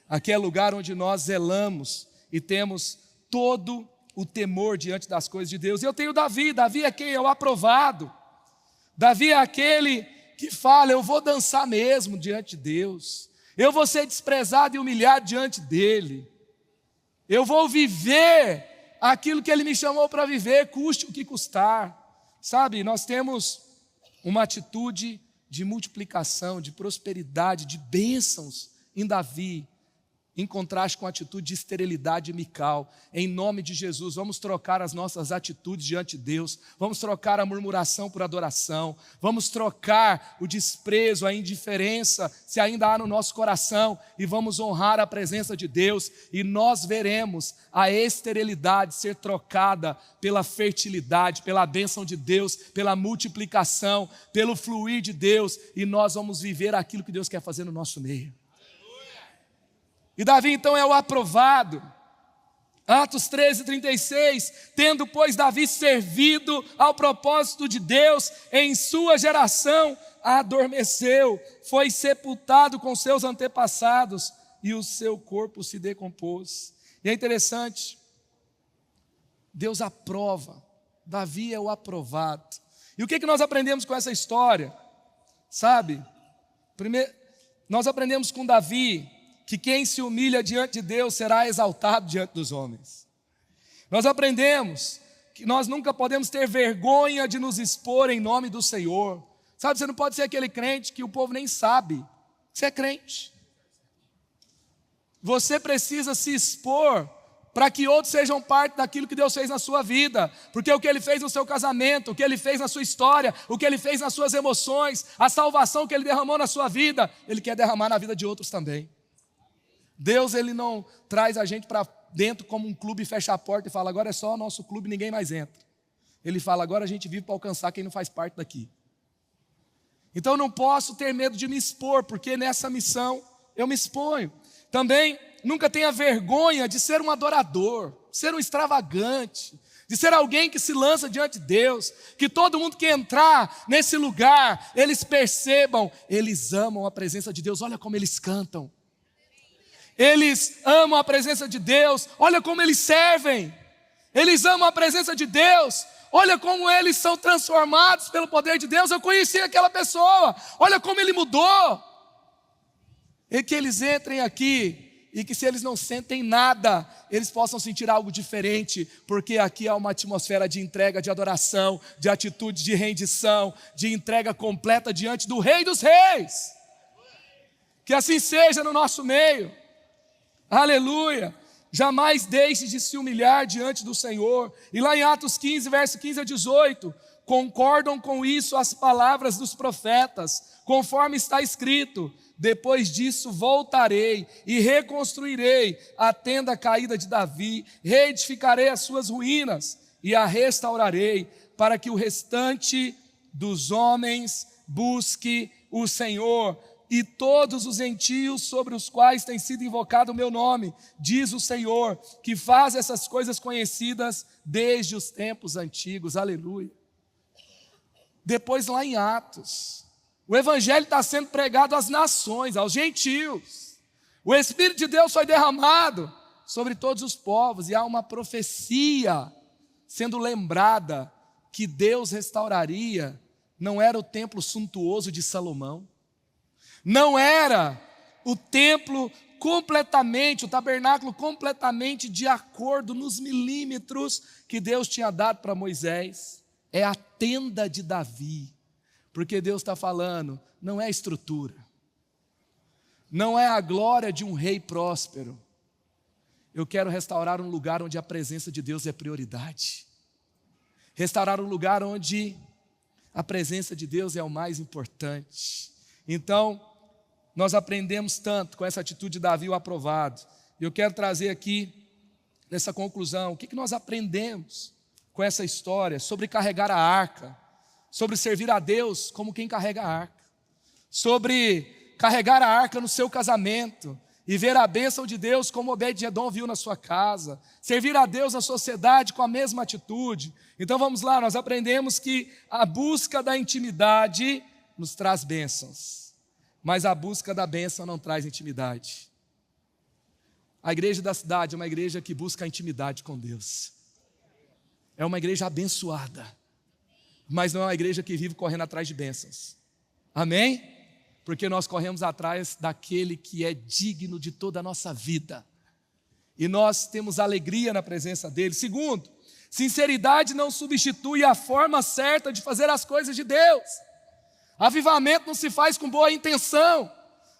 Aqui é lugar onde nós zelamos e temos todo o temor diante das coisas de Deus. Eu tenho Davi é quem é o aprovado. Davi é aquele que fala, eu vou dançar mesmo diante de Deus. Eu vou ser desprezado e humilhado diante dele. Eu vou viver aquilo que ele me chamou para viver, custe o que custar. Sabe, nós temos uma atitude de multiplicação, de prosperidade, de bênçãos em Davi. em contraste com a atitude de esterilidade e Mical. Em nome de Jesus, vamos trocar as nossas atitudes diante de Deus, vamos trocar a murmuração por adoração, vamos trocar o desprezo, a indiferença, se ainda há no nosso coração, e vamos honrar a presença de Deus, e nós veremos a esterilidade ser trocada pela fertilidade, pela bênção de Deus, pela multiplicação, pelo fluir de Deus, e nós vamos viver aquilo que Deus quer fazer no nosso meio. E Davi então é o aprovado. Atos 13:36, tendo pois Davi servido ao propósito de Deus em sua geração, adormeceu, foi sepultado com seus antepassados e o seu corpo se decompôs. E é interessante, Deus aprova, Davi é o aprovado. E o que nós aprendemos com essa história? Sabe, primeiro, nós aprendemos com Davi que quem se humilha diante de Deus será exaltado diante dos homens. Nós aprendemos que nós nunca podemos ter vergonha de nos expor em nome do Senhor. Sabe, você não pode ser aquele crente que o povo nem sabe que você é crente. Você precisa se expor para que outros sejam parte daquilo que Deus fez na sua vida, porque o que Ele fez no seu casamento, o que Ele fez na sua história, o que Ele fez nas suas emoções, a salvação que Ele derramou na sua vida, Ele quer derramar na vida de outros também. Deus, Ele não traz a gente para dentro como um clube e fecha a porta e fala, agora é só o nosso clube, ninguém mais entra. Ele fala, agora a gente vive para alcançar quem não faz parte daqui. Então eu não posso ter medo de me expor, porque nessa missão eu me exponho. Também nunca tenha vergonha de ser um adorador, ser um extravagante, de ser alguém que se lança diante de Deus, que todo mundo que entrar nesse lugar, eles percebam, eles amam a presença de Deus, olha como eles cantam. Eles amam a presença de Deus, olha como eles servem. Eles amam a presença de Deus, olha como eles são transformados pelo poder de Deus. Eu conheci aquela pessoa, olha como ele mudou. E que eles entrem aqui e que se eles não sentem nada, eles possam sentir algo diferente, porque aqui há uma atmosfera de entrega, de adoração, de atitude de rendição, de entrega completa diante do Rei dos Reis. Que assim seja no nosso meio. Aleluia, jamais deixe de se humilhar diante do Senhor. E lá em Atos 15, verso 15 a 18, concordam com isso as palavras dos profetas, conforme está escrito, depois disso voltarei e reconstruirei a tenda caída de Davi, reedificarei as suas ruínas e a restaurarei, para que o restante dos homens busque o Senhor, e todos os gentios sobre os quais tem sido invocado o meu nome, diz o Senhor, que faz essas coisas conhecidas desde os tempos antigos. Aleluia. Depois lá em Atos, o evangelho está sendo pregado às nações, aos gentios. O Espírito de Deus foi derramado sobre todos os povos, e há uma profecia sendo lembrada que Deus restauraria. Não era o templo suntuoso de Salomão, não era o templo completamente, o tabernáculo completamente de acordo nos milímetros que Deus tinha dado para Moisés. É a tenda de Davi, porque Deus está falando, não é a estrutura, não é a glória de um rei próspero. Eu quero restaurar um lugar onde a presença de Deus é prioridade, restaurar um lugar onde a presença de Deus é o mais importante. Então, nós aprendemos tanto com essa atitude de Davi, o aprovado. Eu quero trazer aqui, nessa conclusão, o que nós aprendemos com essa história sobre carregar a arca, sobre servir a Deus como quem carrega a arca, sobre carregar a arca no seu casamento e ver a bênção de Deus como Obed-Edom viu na sua casa, servir a Deus na sociedade com a mesma atitude. Então vamos lá, nós aprendemos que a busca da intimidade nos traz bênçãos, mas a busca da bênção não traz intimidade. A igreja da cidade é uma igreja que busca a intimidade com Deus, é uma igreja abençoada, mas não é uma igreja que vive correndo atrás de bênçãos. Amém? Porque nós corremos atrás daquele que é digno de toda a nossa vida, e nós temos alegria na presença dele. Segundo, sinceridade não substitui a forma certa de fazer as coisas de Deus. Avivamento não se faz com boa intenção.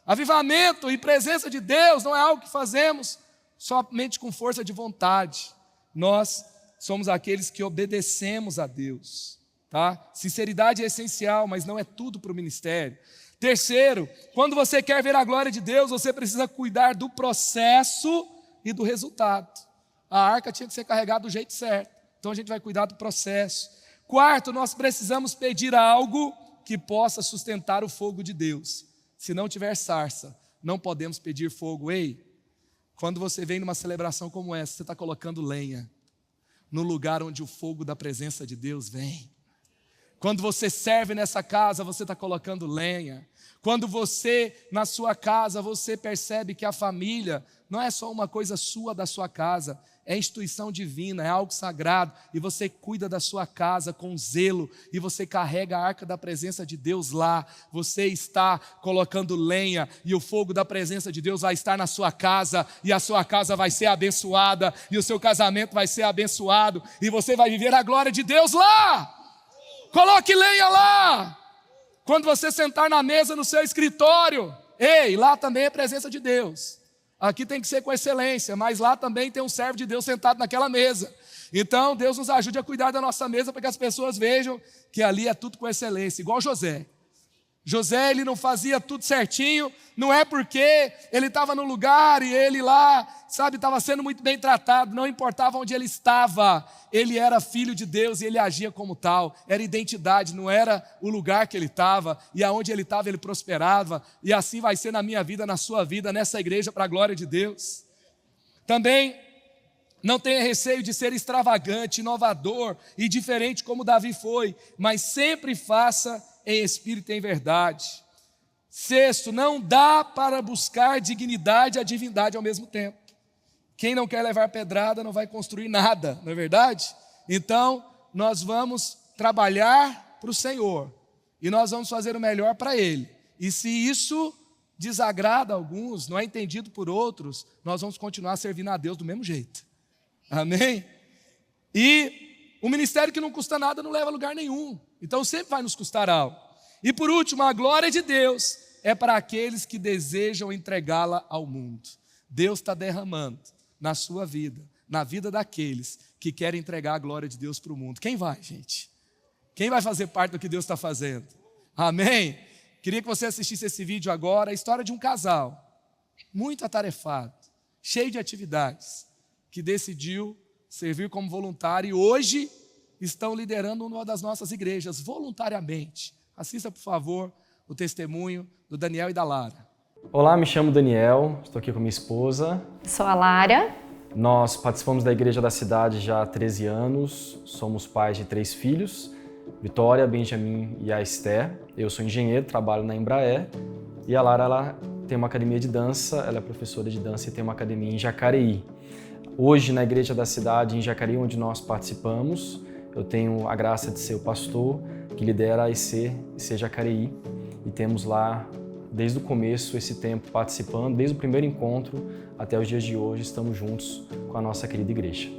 Avivamento e presença de Deus não é algo que fazemos somente com força de vontade. Nós somos aqueles que obedecemos a Deus, tá? Sinceridade é essencial, mas não é tudo para o ministério. Terceiro, quando você quer ver a glória de Deus, você precisa cuidar do processo e do resultado. A arca tinha que ser carregada do jeito certo, então a gente vai cuidar do processo. Quarto, nós precisamos pedir algo que possa sustentar o fogo de Deus. Se não tiver sarça, não podemos pedir fogo. Ei, quando você vem numa celebração como essa, você está colocando lenha no lugar onde o fogo da presença de Deus vem. Quando você serve nessa casa, você está colocando lenha. Quando você, na sua casa, você percebe que a família não é só uma coisa sua da sua casa, é instituição divina, é algo sagrado, e você cuida da sua casa com zelo, e você carrega a arca da presença de Deus lá, você está colocando lenha, e o fogo da presença de Deus vai estar na sua casa, e a sua casa vai ser abençoada, e o seu casamento vai ser abençoado, e você vai viver a glória de Deus lá. Coloque lenha lá. Quando você sentar na mesa no seu escritório, ei, lá também é presença de Deus. Aqui tem que ser com excelência, mas lá também tem um servo de Deus sentado naquela mesa. Então, Deus nos ajude a cuidar da nossa mesa para que as pessoas vejam que ali é tudo com excelência, igual José. José, ele não fazia tudo certinho, não é porque ele estava no lugar e ele lá, sabe, estava sendo muito bem tratado, não importava onde ele estava, ele era filho de Deus e ele agia como tal, era identidade, não era o lugar que ele estava, e aonde ele estava ele prosperava, e assim vai ser na minha vida, na sua vida, nessa igreja, para a glória de Deus. Também não tenha receio de ser extravagante, inovador e diferente como Davi foi, mas sempre faça em espírito e em verdade. Sexto, não dá para buscar dignidade e a divindade ao mesmo tempo. Quem não quer levar pedrada não vai construir nada, não é verdade? Então, nós vamos trabalhar para o Senhor e nós vamos fazer o melhor para Ele. E se isso desagrada alguns, não é entendido por outros, nós vamos continuar servindo a Deus do mesmo jeito. Amém? E o ministério que não custa nada não leva a lugar nenhum. Então sempre vai nos custar algo. E por último, a glória de Deus é para aqueles que desejam entregá-la ao mundo. Deus está derramando na sua vida, na vida daqueles que querem entregar a glória de Deus para o mundo. Quem vai, gente? Quem vai fazer parte do que Deus está fazendo? Amém? Queria que você assistisse esse vídeo agora, a história de um casal muito atarefado, cheio de atividades, que decidiu servir como voluntário e hoje estão liderando uma das nossas igrejas voluntariamente. Assista, por favor, o testemunho do Daniel e da Lara. Olá, me chamo Daniel, estou aqui com minha esposa. Sou a Lara. Nós participamos da Igreja da Cidade já há 13 anos, somos pais de 3 filhos, Vitória, Benjamin e a Esther. Eu sou engenheiro, trabalho na Embraer, e a Lara ela tem uma academia de dança, ela é professora de dança e tem uma academia em Jacareí. Hoje, na Igreja da Cidade, em Jacareí, onde nós participamos, eu tenho a graça de ser o pastor que lidera a IC Jacareí, e temos lá, desde o começo, esse tempo participando, desde o primeiro encontro até os dias de hoje, estamos juntos com a nossa querida igreja.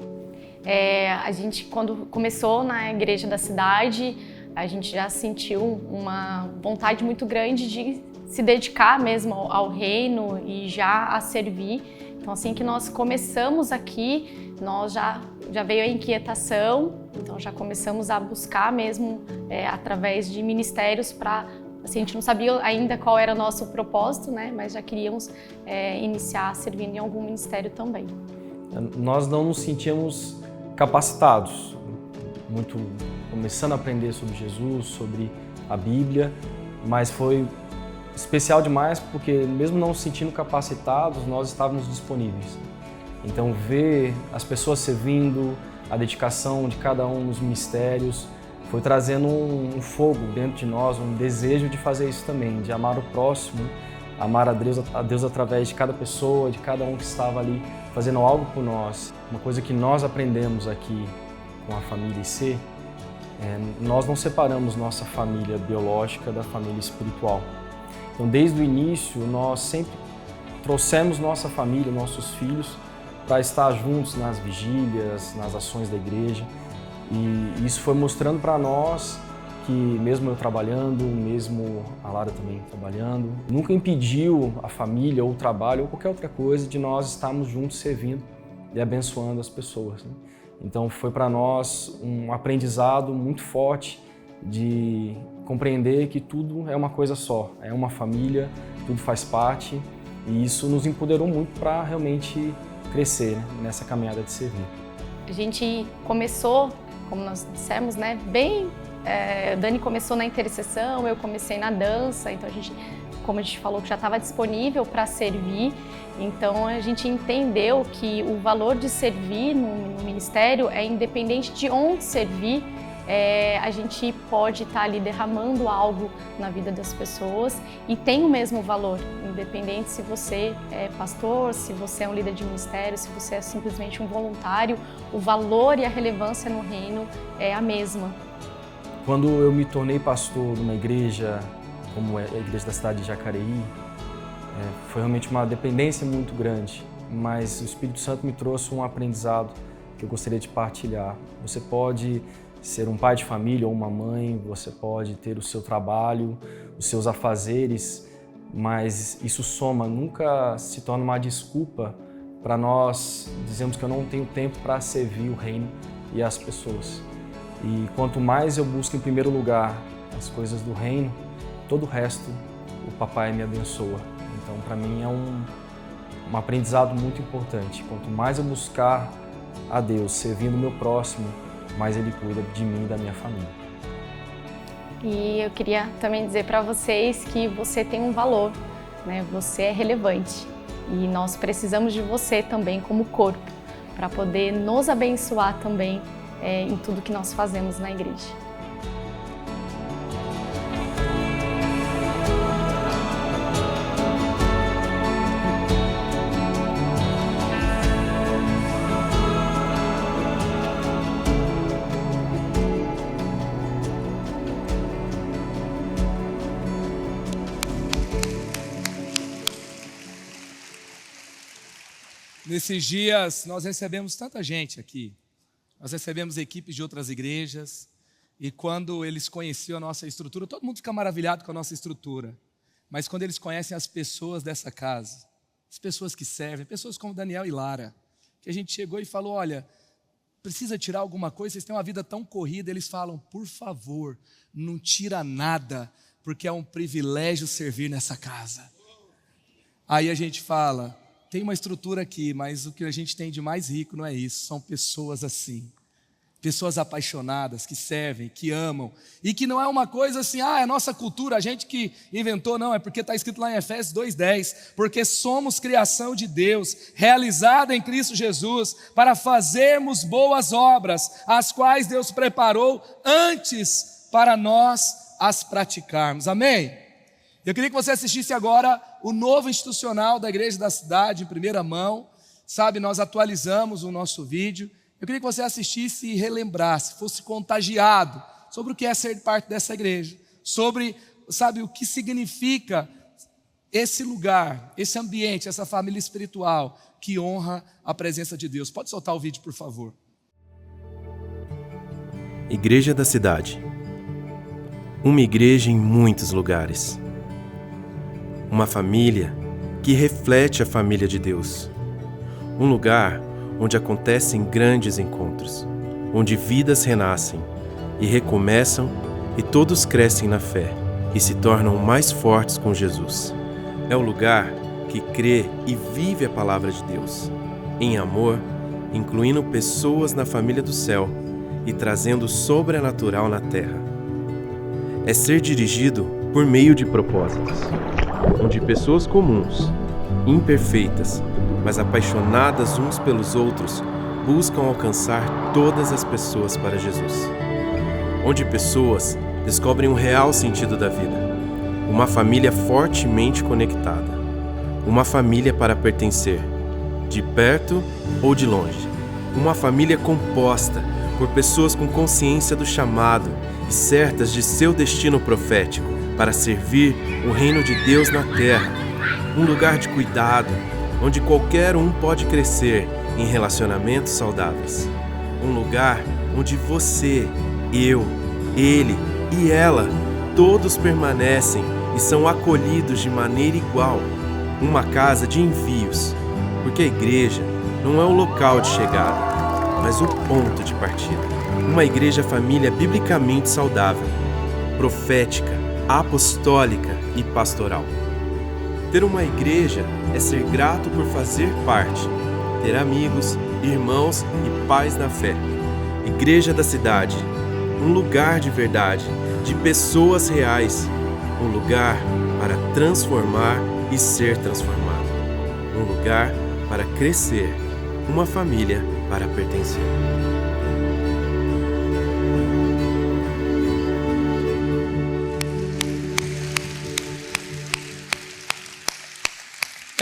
A gente, quando começou na Igreja da Cidade, a gente já sentiu uma vontade muito grande de se dedicar mesmo ao reino e já a servir. Então, assim que nós começamos aqui, nós já veio a inquietação, então já começamos a buscar mesmo através de ministérios para, assim, a gente não sabia ainda qual era o nosso propósito, né? Mas já queríamos iniciar servindo em algum ministério também. Nós não nos sentíamos capacitados, muito começando a aprender sobre Jesus, sobre a Bíblia, mas foi especial demais porque mesmo não nos sentindo capacitados, nós estávamos disponíveis. Então ver as pessoas servindo, a dedicação de cada um nos ministérios, foi trazendo um fogo dentro de nós, um desejo de fazer isso também, de amar o próximo, amar a Deus através de cada pessoa, de cada um que estava ali fazendo algo por nós. Uma coisa que nós aprendemos aqui com a família IC, nós não separamos nossa família biológica da família espiritual. Então, desde o início, nós sempre trouxemos nossa família, nossos filhos, para estar juntos nas vigílias, nas ações da igreja. E isso foi mostrando para nós que mesmo eu trabalhando, mesmo a Lara também trabalhando, nunca impediu a família ou o trabalho ou qualquer outra coisa de nós estarmos juntos servindo e abençoando as pessoas, né? Então foi para nós um aprendizado muito forte de compreender que tudo é uma coisa só, é uma família, tudo faz parte, e isso nos empoderou muito para realmente crescer, né, nessa caminhada de servir. A gente começou, como nós dissemos, né, Dani começou na intercessão, eu comecei na dança, então como a gente falou, que já estava disponível para servir, então a gente entendeu que o valor de servir no ministério é independente de onde servir, a gente pode estar ali derramando algo na vida das pessoas e tem o mesmo valor, independente se você é pastor, se você é um líder de ministério, se você é simplesmente um voluntário, o valor e a relevância no reino é a mesma. Quando eu me tornei pastor numa igreja, como é a igreja da cidade de Jacareí, foi realmente uma dependência muito grande, mas o Espírito Santo me trouxe um aprendizado que eu gostaria de partilhar. Você pode ser um pai de família ou uma mãe, você pode ter o seu trabalho, os seus afazeres, mas isso soma, nunca se torna uma desculpa para nós dizermos que eu não tenho tempo para servir o reino e as pessoas. E quanto mais eu busco em primeiro lugar as coisas do reino, todo o resto o papai me abençoa. Então, para mim é um aprendizado muito importante. Quanto mais eu buscar a Deus, servindo o meu próximo, mais Ele cuida de mim e da minha família. E eu queria também dizer para vocês que você tem um valor, né? Você é relevante e nós precisamos de você também como corpo para poder nos abençoar também em tudo que nós fazemos na igreja. Nesses dias, nós recebemos tanta gente aqui. Nós recebemos equipes de outras igrejas. E quando eles conheciam a nossa estrutura, todo mundo fica maravilhado com a nossa estrutura. Mas quando eles conhecem as pessoas dessa casa, as pessoas que servem, pessoas como Daniel e Lara, que a gente chegou e falou, olha, precisa tirar alguma coisa, vocês têm uma vida tão corrida. Eles falam, por favor, não tira nada, porque é um privilégio servir nessa casa. Aí a gente fala, tem uma estrutura aqui, mas o que a gente tem de mais rico não é isso, são pessoas assim. Pessoas apaixonadas, que servem, que amam. E que não é uma coisa assim, é a nossa cultura, a gente que inventou, não, é porque está escrito lá em Efésios 2:10, porque somos criação de Deus, realizada em Cristo Jesus, para fazermos boas obras, as quais Deus preparou antes para nós as praticarmos. Amém? Eu queria que você assistisse agora o novo institucional da Igreja da Cidade, em primeira mão. Sabe, nós atualizamos o nosso vídeo. Eu queria que você assistisse e relembrasse, fosse contagiado sobre o que é ser parte dessa igreja, sobre, sabe, o que significa esse lugar, esse ambiente, essa família espiritual que honra a presença de Deus. Pode soltar o vídeo, por favor. Igreja da Cidade. Uma igreja em muitos lugares. Uma família que reflete a família de Deus. Um lugar onde acontecem grandes encontros, onde vidas renascem e recomeçam e todos crescem na fé e se tornam mais fortes com Jesus. É o lugar que crê e vive a palavra de Deus, em amor, incluindo pessoas na família do céu e trazendo o sobrenatural na terra. É ser dirigido por meio de propósitos, onde pessoas comuns, imperfeitas, mas apaixonadas uns pelos outros, buscam alcançar todas as pessoas para Jesus. Onde pessoas descobrem o real sentido da vida. Uma família fortemente conectada. Uma família para pertencer, de perto ou de longe. Uma família composta por pessoas com consciência do chamado e certas de seu destino profético para servir o reino de Deus na terra. Um lugar de cuidado, onde qualquer um pode crescer em relacionamentos saudáveis. Um lugar onde você, eu, ele e ela, todos permanecem e são acolhidos de maneira igual. Uma casa de envios, porque a igreja não é o local de chegada, mas o ponto de partida. Uma igreja família biblicamente saudável, profética, apostólica e pastoral. Ter uma igreja é ser grato por fazer parte, ter amigos, irmãos e pais na fé. Igreja da cidade, um lugar de verdade, de pessoas reais, um lugar para transformar e ser transformado, um lugar para crescer, uma família para pertencer.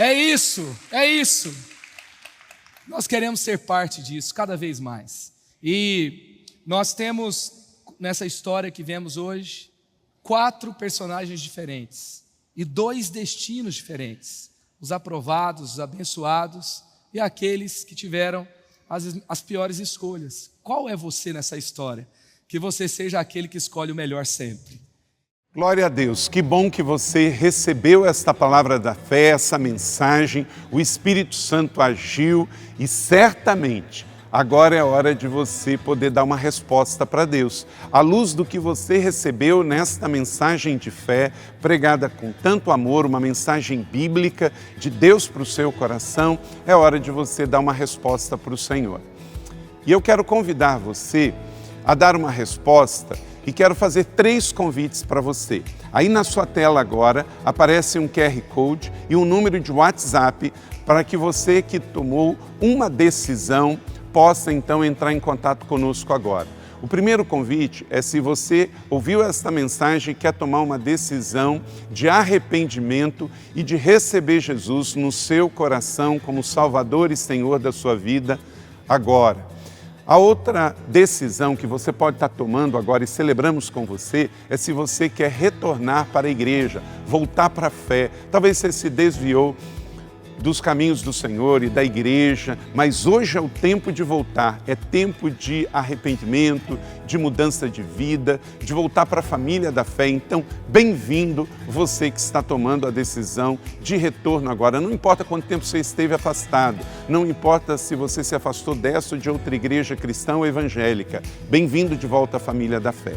É isso. Nós queremos ser parte disso cada vez mais. E nós temos, nessa história que vemos hoje, 4 personagens diferentes e 2 destinos diferentes. Os aprovados, os abençoados e aqueles que tiveram as piores escolhas. Qual é você nessa história? Que você seja aquele que escolhe o melhor sempre. Glória a Deus, que bom que você recebeu esta palavra da fé, essa mensagem, o Espírito Santo agiu e certamente agora é hora de você poder dar uma resposta para Deus. À luz do que você recebeu nesta mensagem de fé, pregada com tanto amor, uma mensagem bíblica de Deus para o seu coração, é hora de você dar uma resposta para o Senhor. E eu quero convidar você a dar uma resposta e quero fazer 3 convites para você. Aí na sua tela agora aparece um QR Code e um número de WhatsApp para que você que tomou uma decisão possa então entrar em contato conosco agora. O primeiro convite é se você ouviu esta mensagem e quer tomar uma decisão de arrependimento e de receber Jesus no seu coração como Salvador e Senhor da sua vida agora. A outra decisão que você pode estar tomando agora e celebramos com você é se você quer retornar para a igreja, voltar para a fé. Talvez você se desviou dos caminhos do Senhor e da igreja, mas hoje é o tempo de voltar, é tempo de arrependimento, de mudança de vida, de voltar para a família da fé. Então, bem-vindo você que está tomando a decisão de retorno agora. Não importa quanto tempo você esteve afastado, não importa se você se afastou dessa ou de outra igreja cristã ou evangélica, bem-vindo de volta à família da fé.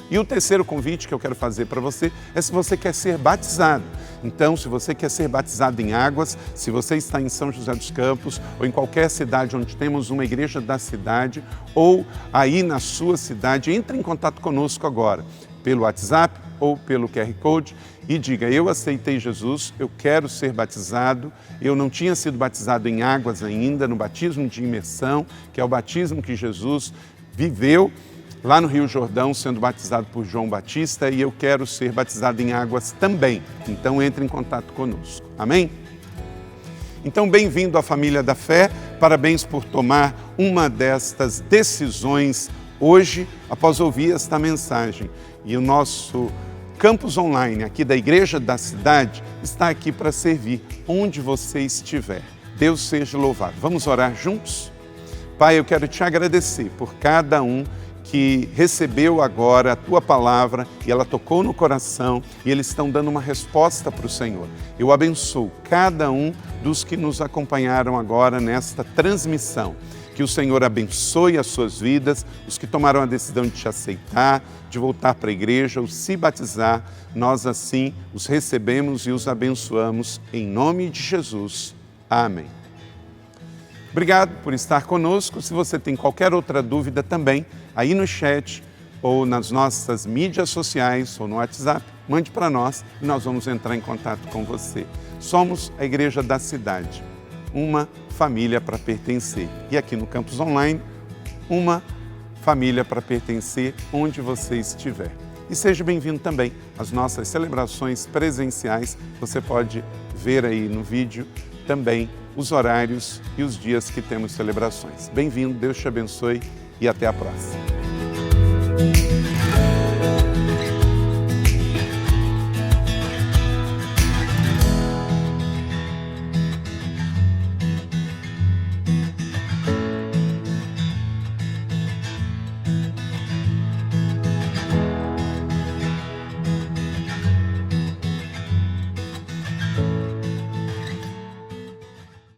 E o terceiro convite que eu quero fazer para você é se você quer ser batizado. Então, se você quer ser batizado em águas, se você está em São José dos Campos ou em qualquer cidade onde temos uma igreja da cidade ou aí na sua cidade, entre em contato conosco agora, pelo WhatsApp ou pelo QR Code e diga: eu aceitei Jesus, eu quero ser batizado, eu não tinha sido batizado em águas ainda, no batismo de imersão, que é o batismo que Jesus viveu lá no Rio Jordão, sendo batizado por João Batista, e eu quero ser batizado em águas também. Então, entre em contato conosco. Amém? Então, bem-vindo à família da fé. Parabéns por tomar uma destas decisões hoje, após ouvir esta mensagem. E o nosso campus online aqui da Igreja da Cidade está aqui para servir onde você estiver. Deus seja louvado. Vamos orar juntos? Pai, eu quero te agradecer por cada um que recebeu agora a Tua palavra e ela tocou no coração e eles estão dando uma resposta para o Senhor. Eu abençoo cada um dos que nos acompanharam agora nesta transmissão. Que o Senhor abençoe as suas vidas, os que tomaram a decisão de te aceitar, de voltar para a igreja ou se batizar, nós assim os recebemos e os abençoamos em nome de Jesus. Amém. Obrigado por estar conosco. Se você tem qualquer outra dúvida também, aí no chat ou nas nossas mídias sociais ou no WhatsApp, mande para nós e nós vamos entrar em contato com você. Somos a Igreja da Cidade, uma família para pertencer. E aqui no Campus Online, uma família para pertencer onde você estiver. E seja bem-vindo também às nossas celebrações presenciais. Você pode ver aí no vídeo também os horários e os dias que temos celebrações. Bem-vindo, Deus te abençoe e até a próxima.